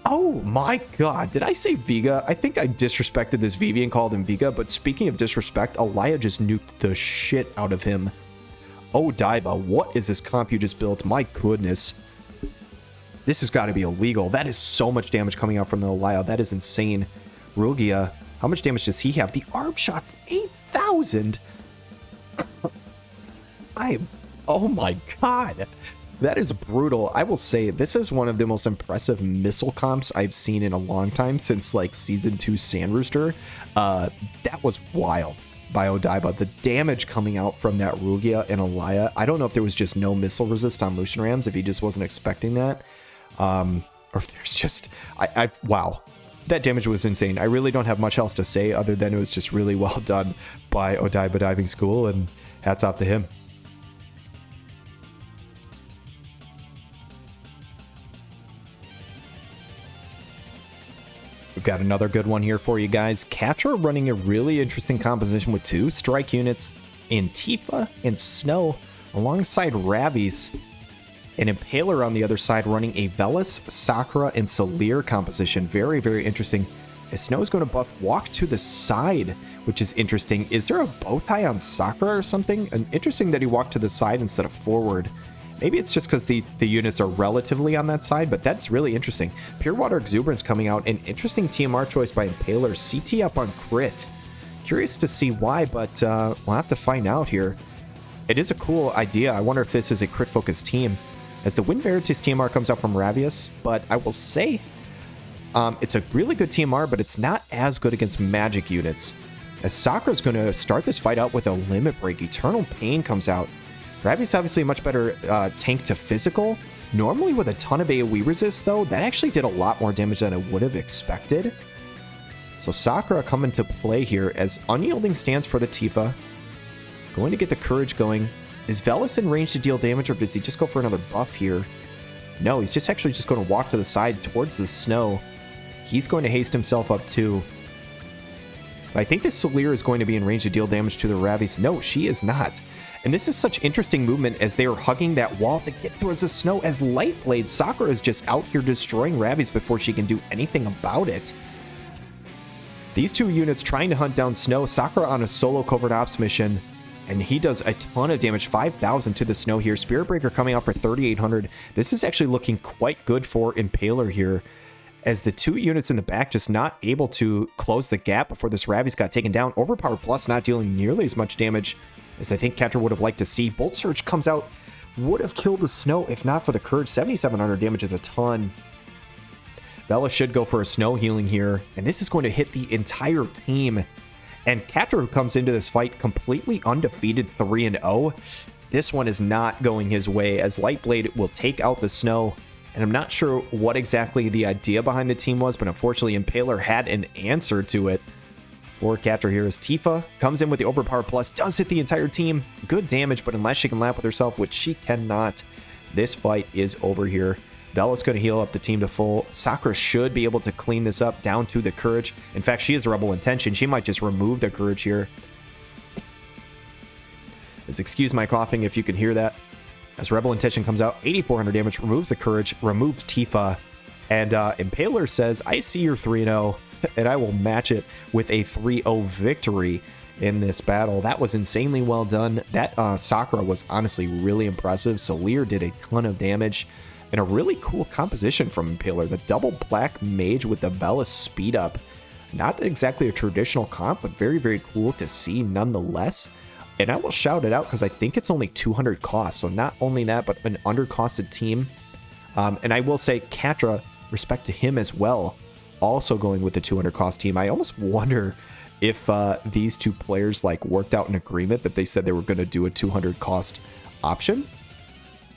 Oh my god, did I say Viga? I think I disrespected this Vivi and called him Viga, but speaking of disrespect, Elia just nuked the shit out of him. Odaiba, what is this comp you just built? My goodness. This has got to be illegal. That is so much damage coming out from the Aloha. That is insane. Rugia, how much damage does he have? The arm shot, 8,000. Oh my god. That is brutal. I will say this is one of the most impressive missile comps I've seen in a long time since like season 2 Sand Rooster. That was wild by Odaiba. The damage coming out from that Rugia and Aloha. I don't know if there was just no missile resist on LucianRamz, if he just wasn't expecting that. Or if there's just, wow. That damage was insane. I really don't have much else to say other than it was just really well done by Odaiba Diving School, and hats off to him. We've got another good one here for you guys. Catrah running a really interesting composition with 2 strike units in Tifa and Snow alongside Raes. An Impaler on the other side running a Velis, Sakura, and Salir composition. Very, very interesting. As Snow is going to buff Walk to the side, which is interesting. Is there a bow tie on Sakura or something? And interesting that he walked to the side instead of forward. Maybe it's just because the units are relatively on that side, but that's really interesting. Pure Water Exuberance coming out. An interesting TMR choice by Impaler. CT up on crit. Curious to see why, but we'll have to find out here. It is a cool idea. I wonder if this is a crit-focused team. As the Wind Veritas TMR comes out from Raes, but I will say it's a really good TMR, but it's not as good against magic units. As Sakura's going to start this fight out with a Limit Break. Eternal Pain comes out. Raes obviously a much better tank to physical. Normally with a ton of AoE resist, though, that actually did a lot more damage than I would have expected. So Sakura coming to play here as Unyielding stands for the Tifa. Going to get the Courage going. Is Velis in range to deal damage, or does he just go for another buff here? No, he's actually just going to walk to the side towards the Snow. He's going to haste himself up too. But I think this Salir is going to be in range to deal damage to the Raes. No, she is not. And this is such interesting movement as they are hugging that wall to get towards the Snow as Lightblade. Sakura is just out here destroying Raes before she can do anything about it. These two units trying to hunt down Snow. Sakura on a solo covert ops mission. And he does a ton of damage, 5,000 to the Snow here. Spirit Breaker coming out for 3,800. This is actually looking quite good for Impaler here, as the 2 units in the back just not able to close the gap before this Raes got taken down. Overpower Plus not dealing nearly as much damage as I think Catrah would have liked to see. Bolt Surge comes out, would have killed the Snow if not for the Courage. 7,700 damage is a ton. Bella should go for a Snow healing here, and this is going to hit the entire team. And Catrah, who comes into this fight completely undefeated, 3-0. This one is not going his way, as Lightblade will take out the Snow. And I'm not sure what exactly the idea behind the team was, but unfortunately Impaler had an answer to it. For Catrah here is Tifa, comes in with the Overpower Plus, does hit the entire team. Good damage, but unless she can lap with herself, which she cannot, this fight is over here. Bella's going to heal up the team to full. Sakura should be able to clean this up down to the Courage. In fact, she is Rebel Intention. She might just remove the Courage here. Excuse my coughing if you can hear that. As Rebel Intention comes out, 8,400 damage, removes the Courage, removes Tifa. And Impaler says, I see your 3-0, and I will match it with a 3-0 victory in this battle. That was insanely well done. That Sakura was honestly really impressive. Salir did a ton of damage. And a really cool composition from Impaler. The double black mage with the Bella speed up. Not exactly a traditional comp, but very, very cool to see nonetheless. And I will shout it out because I think it's only 200 cost. So not only that, but an undercosted team. And I will say Catrah, respect to him as well, also going with the 200 cost team. I almost wonder if these two players like worked out an agreement that they said they were going to do a 200 cost option.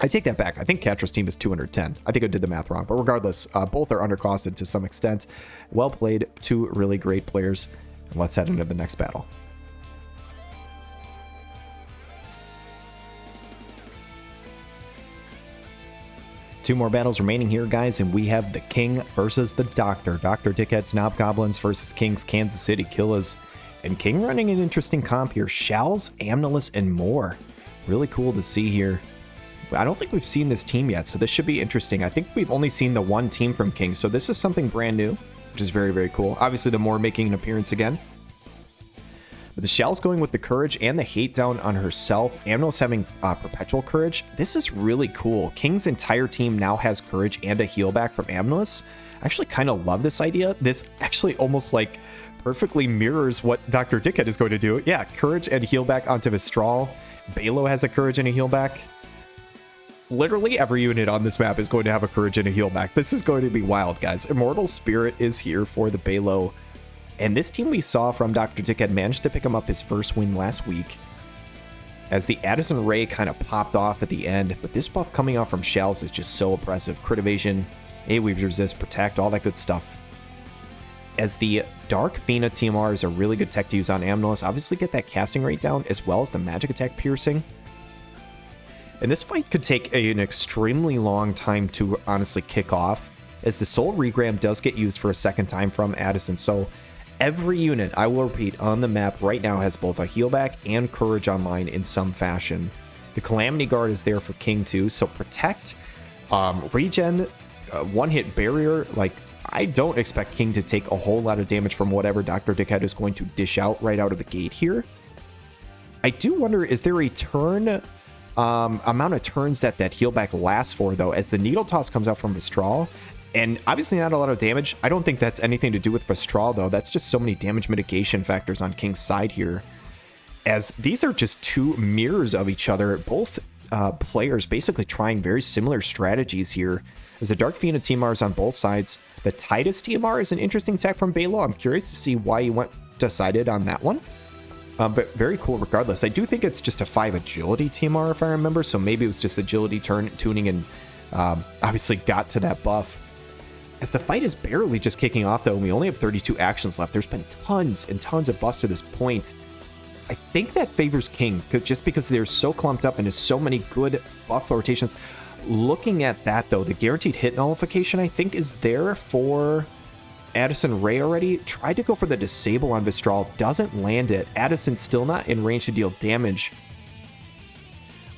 I take that back. I think Catrah's team is 210. I think I did the math wrong, but regardless, both are undercosted to some extent. Well played, 2 really great players. And let's head into the next battle. Two more battles remaining here, guys, and we have the King versus the Doctor. Dr. Dickhead's Knob Goblins versus King's Kansas City Killas. And King running an interesting comp here. Shells, Amnilus, and more. Really cool to see here. I don't think we've seen this team yet, so this should be interesting. I think we've only seen the one team from King, so this is something brand new, which is very, very cool. Obviously, the Moor making an appearance again. But the Shell's going with the Courage and the Hate down on herself. Amnos having Perpetual Courage. This is really cool. King's entire team now has Courage and a heal back from Amnos. I actually kind of love this idea. This actually almost like perfectly mirrors what Dr. Dickhead is going to do. Yeah, Courage and heal back onto Vistral. Balo has a Courage and a heal back. Literally every unit on this map is going to have a Courage and a heal back. This is going to be wild, guys. Immortal Spirit is here for the Balo. And this team we saw from Dr. Dickhead managed to pick him up his first win last week, as the Addison Ray kind of popped off at the end. But this buff coming out from Shells is just so oppressive. Crit evasion, AoE resist, protect, all that good stuff. As the Dark Fina TMR is a really good tech to use on Amnos. Obviously get that casting rate down as well as the magic attack piercing. And this fight could take an extremely long time to honestly kick off, as the Soul Regram does get used for a second time from Addison. So every unit, I will repeat, on the map right now has both a heal back and Courage online in some fashion. The Calamity Guard is there for King too, so protect, regen, one-hit barrier. Like, I don't expect King to take a whole lot of damage from whatever Dr. Dickhead is going to dish out right out of the gate here. I do wonder, is there a turn, amount of turns that heal back lasts for, though, as the Needle Toss comes out from Vistral. And obviously not a lot of damage. I don't think that's anything to do with Vistral, though. That's just so many damage mitigation factors on King's side here, as these are just two mirrors of each other. Both players basically trying very similar strategies here, as the Dark Fina TMR is on both sides. The Titus TMR is an interesting tech from Balo. I'm curious to see why you decided on that one. But very cool regardless. I do think it's just a 5 agility TMR if I remember, so maybe it was just agility tuning and obviously got to that buff. As the fight is barely just kicking off, though, and we only have 32 actions left, there's been tons and tons of buffs to this point. I think that favors King, just because they're so clumped up and there's so many good buff rotations. Looking at that, though, the guaranteed hit nullification, I think, is there for Addison Ray already. Tried to go for the disable on Vistral, doesn't land it. Addison still not in range to deal damage.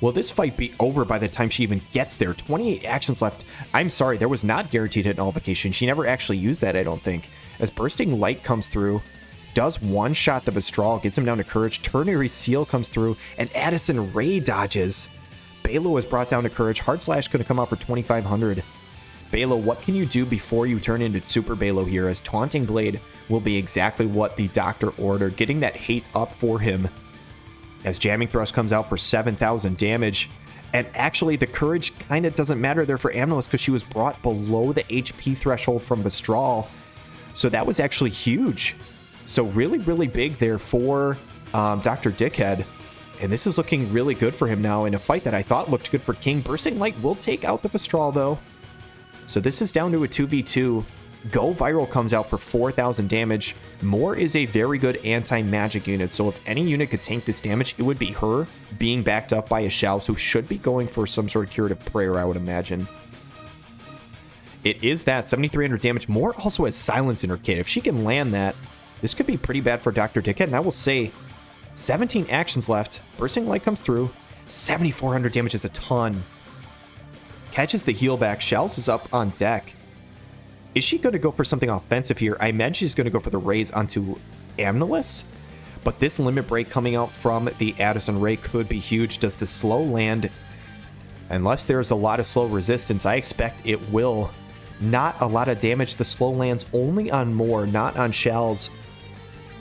Will this fight be over by the time she even gets there? 28 actions left. I'm sorry, there was not guaranteed hit nullification. She never actually used that, I don't think. As Bursting Light comes through, does one-shot the Vistral, gets him down to Courage. Ternary Seal comes through, and Addison Ray dodges. Balo is brought down to Courage. Hard Slash going to come out for 2,500. Balo, what can you do before you turn into Super Balo here, as Taunting Blade will be exactly what the Doctor ordered, getting that hate up for him. As Jamming Thrust comes out for 7,000 damage. And actually, the Courage kind of doesn't matter there for Amnos, because she was brought below the HP threshold from Vistral. So that was actually huge. So really, really big there for Dr. Dickhead. And this is looking really good for him now in a fight that I thought looked good for King. Bursting Light will take out the Vistral, though. So this is down to a 2v2. Go Viral comes out for 4,000 damage. Moore is a very good anti-magic unit, so if any unit could tank this damage, it would be her, being backed up by a Shells, who should be going for some sort of curative prayer, I would imagine. It is that 7,300 damage. Moore also has Silence in her kit. If she can land that, this could be pretty bad for Dr. Dickhead, and I will say 17 actions left. Bursting Light comes through. 7,400 damage is a ton. Catches the heal back. Shells is up on deck. Is she going to go for something offensive here? I imagine she's going to go for the Raes onto Amnelis, but this limit break coming out from the Addison Ray could be huge. Does the slow land? Unless there's a lot of slow resistance, I expect it will. Not a lot of damage. The slow lands only on Moore, not on Shells.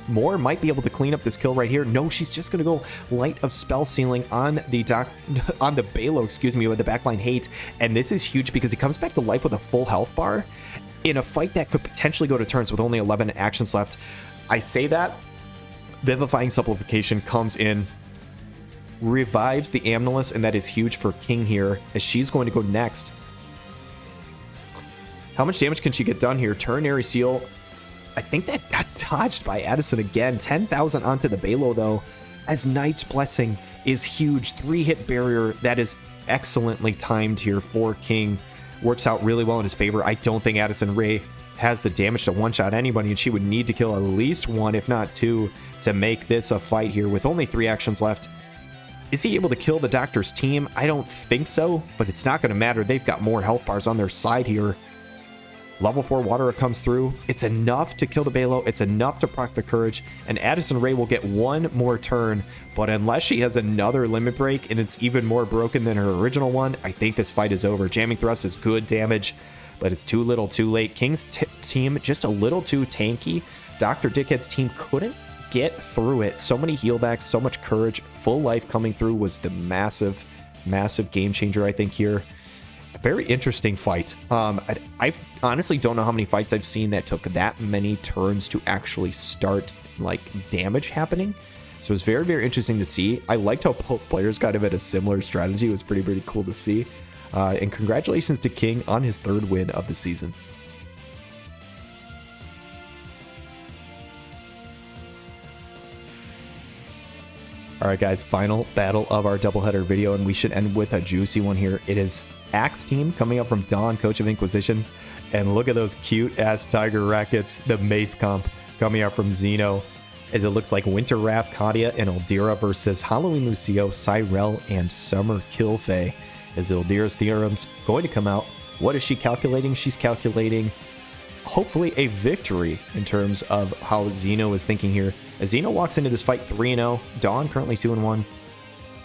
Moore might be able to clean up this kill right here. No, she's just going to go Light of Spell Sealing on the Balo, excuse me, with the backline hate. And this is huge because he comes back to life with a full health bar in a fight that could potentially go to turns with only 11 actions left. I say that. Vivifying Supplication comes in, revives the Amnelis, and that is huge for King here, as she's going to go next. How much damage can she get done here? Ternary Seal. I think that got dodged by Addison again. 10,000 onto the Balo, though, as Knight's Blessing is huge. 3-hit barrier. That is excellently timed here for King. Works out really well in his favor. I don't think Addison Ray has the damage to one-shot anybody, and she would need to kill at least one, if not two, to make this a fight here with only 3 actions left. Is he able to kill the Doctor's team? I don't think so, but it's not going to matter. They've got more health bars on their side here. Level 4 Water comes through. It's enough to kill the Balo. It's enough to proc the Courage. And Addison Rae will get one more turn. But unless she has another Limit Break and it's even more broken than her original one, I think this fight is over. Jamming Thrust is good damage, but it's too little too late. King's team just a little too tanky. Dr. Dickhead's team couldn't get through it. So many healbacks, so much Courage. Full life coming through was the massive game changer, I think, here. Very interesting fight. I honestly don't know how many fights I've seen that took that many turns to actually start like damage happening. So it was very interesting to see. I liked how both players kind of had a similar strategy. It was pretty cool to see. And congratulations to King on his 3rd win of the season. All right, guys, final battle of our doubleheader video, and we should end with a juicy one here. It is Axe team coming up from Dawn, Coach of Inquisition. And look at those cute-ass tiger rackets, the Mace comp coming up from Xeno, as it looks like Winter Wrath, Kadia, and Ildira versus Halloween Lucio, Cyrell, and Summer Killfay. As Ildira's theorem's going to come out. What is she calculating? She's calculating hopefully a victory in terms of how Xeno is thinking here. As Xeno walks into this fight 3-0, Dawn currently 2-1.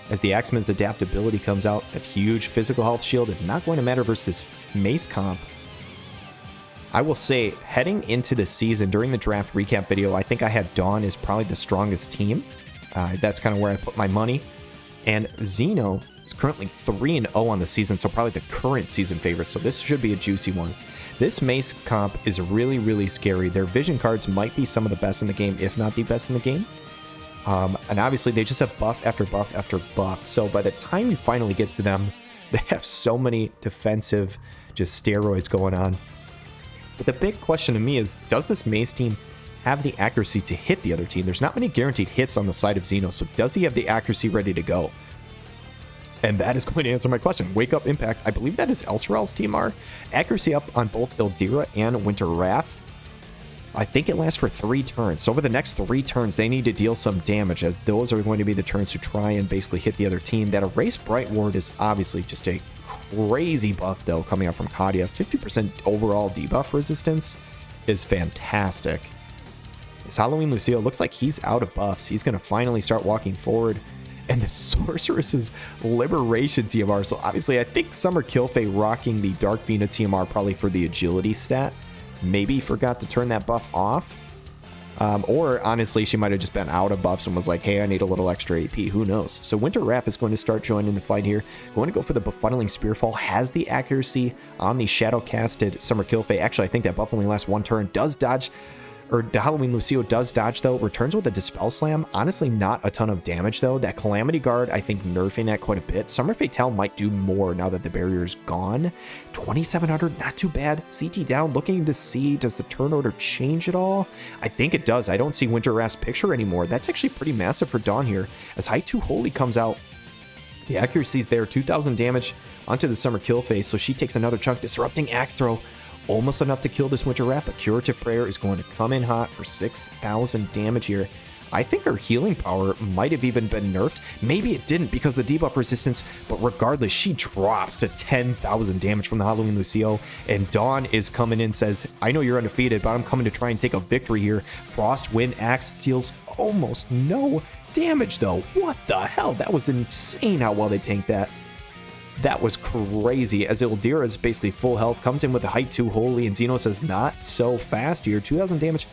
As the Axeman's adaptability comes out, that huge physical health shield is not going to matter versus Mace comp. I will say, heading into the season, during the draft recap video, I think I had Dawn as probably the strongest team. That's kind of where I put my money. And Xeno is currently 3-0 on the season, so probably the current season favorite. So this should be a juicy one. This Mace comp is really scary. Their vision cards might be some of the best in the game, if not the best in the game. And obviously they just have buff after buff after buff. So by the time you finally get to them, they have so many defensive just steroids going on. But the big question to me is, does this Mace team have the accuracy to hit the other team? There's not many guaranteed hits on the side of Xeno, so does he have the accuracy ready to go? And that is going to answer my question. Wake Up Impact, I believe that is Elsarel's team are. Accuracy up on both Ildira and Winter Wrath. I think it lasts for 3 turns. So over the next 3 turns, they need to deal some damage, as those are going to be the turns to try and basically hit the other team. That Erase Bright Ward is obviously just a crazy buff, though, coming out from Kadia. 50% overall debuff resistance is fantastic. This Halloween Lucio looks like he's out of buffs. He's going to finally start walking forward. And the Sorceress's Liberation TMR. So obviously, I think Summer Killfay rocking the Dark Vina TMR probably for the agility stat. Maybe forgot to turn that buff off. Or honestly, she might have just been out of buffs and was like, hey, I need a little extra AP. Who knows? So Winter Wrath is going to start joining the fight here. Going to go for the Befuddling Spearfall. Has the accuracy on the Shadow Casted Summer Killfay. Actually, I think that buff only lasts 1 turn. Does dodge, or the Halloween Lucio does dodge, though. Returns with a Dispel Slam. Honestly, not a ton of damage, though. That Calamity Guard, I think, nerfing that quite a bit. Summer Fatale might do more now that the barrier's gone. 2,700, not too bad. CT down, looking to see, does the turn order change at all? I think it does. I don't see Winter Wrath's picture anymore. That's actually pretty massive for Dawn here. As High 2 Holy comes out, the accuracy's there. 2,000 damage onto the Summer Killfay, so she takes another chunk. Disrupting Axe Throw. Almost enough to kill this Winter Wrath, but Curative Prayer is going to come in hot for 6,000 damage here. I think her healing power might have even been nerfed. Maybe it didn't because of the debuff resistance, but regardless, she drops to 10,000 damage from the Halloween Lucio, and Dawn is coming in, says, I know you're undefeated, but I'm coming to try and take a victory here. Frost Wind Axe deals almost no damage, though. What the hell? That was insane how well they tanked that. That was crazy, as Ildira is basically full health, comes in with a height 2 Holy, and Xeno says, not so fast here. 2,000 damage,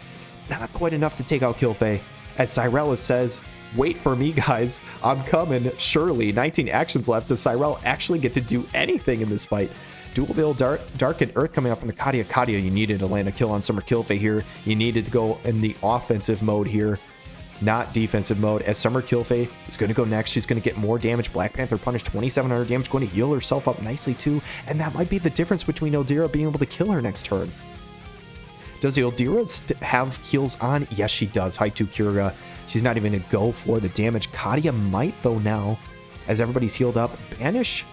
not quite enough to take out Killfay. As Cyrell says, wait for me, guys, I'm coming, surely. 19 actions left. Does Cyrell actually get to do anything in this fight? Dual Veil Dark and Earth coming up from the Kadia. Kadia, you needed to land a kill on Summer Killfay here. You needed to go in the offensive mode here, not defensive mode, as Summer Killfay is going to go next. She's going to get more damage. Black Panther Punish, 2,700 damage, going to heal herself up nicely too, and that might be the difference between Ildira being able to kill her next turn. Does Ildira have heals on? Yes, she does. High 2 Kura. She's not even going to go for the damage. Kadia might, though, now, as everybody's healed up. Banish?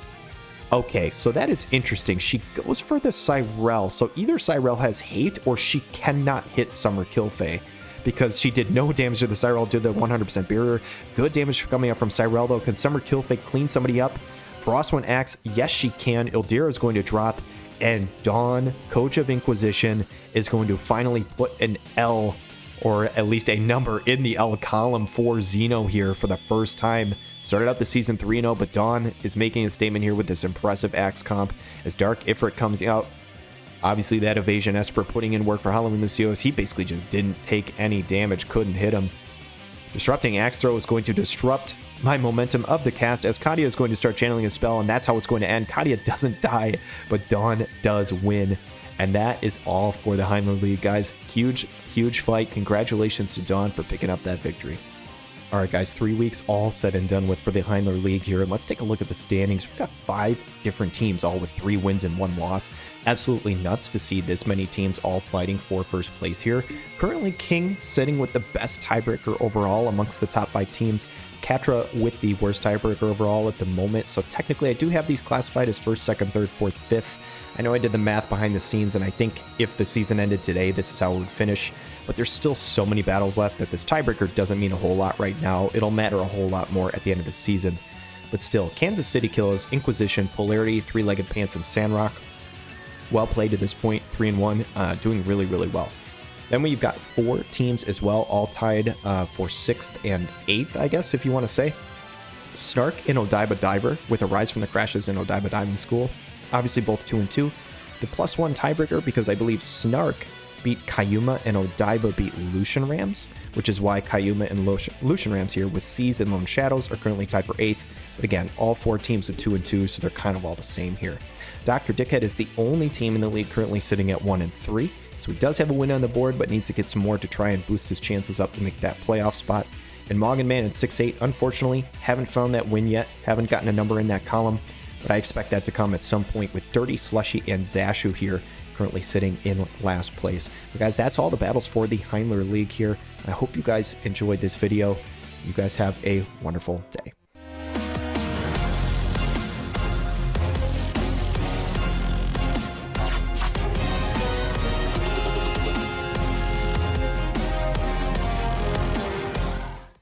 Okay, so that is interesting. She goes for the Cyrell, so either Cyrell has hate or she cannot hit Summer Killfay, because she did no damage to the Cyrell, did the 100% barrier. Good damage coming up from Cyrell, though. Can Summer Killfay clean somebody up? Frostwind Axe, yes, she can. Ildira is going to drop. And Dawn, coach of Inquisition, is going to finally put an L, or at least a number, in the L column for Xeno here for the first time. Started out the season 3-0, but Dawn is making a statement here with this impressive Axe comp as Dark Ifrit comes out. Obviously, that Evasion Esper putting in work for Halloween Lucios. He basically just didn't take any damage, couldn't hit him. Disrupting Axe Throw is going to disrupt my momentum of the cast as Kadia is going to start channeling a spell, and that's how it's going to end. Kadia doesn't die, but Dawn does win. And that is all for the Heindler League, guys. Huge, huge fight. Congratulations to Dawn for picking up that victory. All right, guys, 3 weeks all said and done with for the Heindler League here. And let's take a look at the standings. We've got 5 different teams, all with 3 wins and 1 loss. Absolutely nuts to see this many teams all fighting for first place here. Currently, King sitting with the best tiebreaker overall amongst the top 5 teams. Catrah with the worst tiebreaker overall at the moment. So technically, I do have these classified as 1st, 2nd, 3rd, 4th, 5th. I know I did the math behind the scenes, and I think if the season ended today, this is how it would finish. But there's still so many battles left that this tiebreaker doesn't mean a whole lot right now. It'll matter a whole lot more at the end of the season. But still, Kansas City Killas, Inquisition, Polarity, Three-Legged Pants, and Sandrock. Well played to this point, 3-1, doing really, really well. Then we've got 4 teams as well, all tied for 6th and 8th, I guess, if you want to say. Snark and OdaibaDiver, with a Rise from the Crashes in Odaiba Diving School. Obviously both 2-2. The +1 tiebreaker because I believe Snark beat Kyouma and Odaiba beat LucianRamz, which is why Kyouma and LucianRamz here with S.E.E.S and Lone Shadows are currently tied for 8th. But again, all 4 teams with 2-2, so they're kind of all the same here. Dr. Dickhead is the only team in the league currently sitting at 1-3, so he does have a win on the board, but needs to get some more to try and boost his chances up to make that playoff spot. And Maughanman and Sixeight, unfortunately, haven't found that win yet, haven't gotten a number in that column, but I expect that to come at some point with Dirty, Slushie, and Zasshu here, currently sitting in last place. But guys, that's all the battles for the Heindler League here. I hope you guys enjoyed this video. You guys have a wonderful day.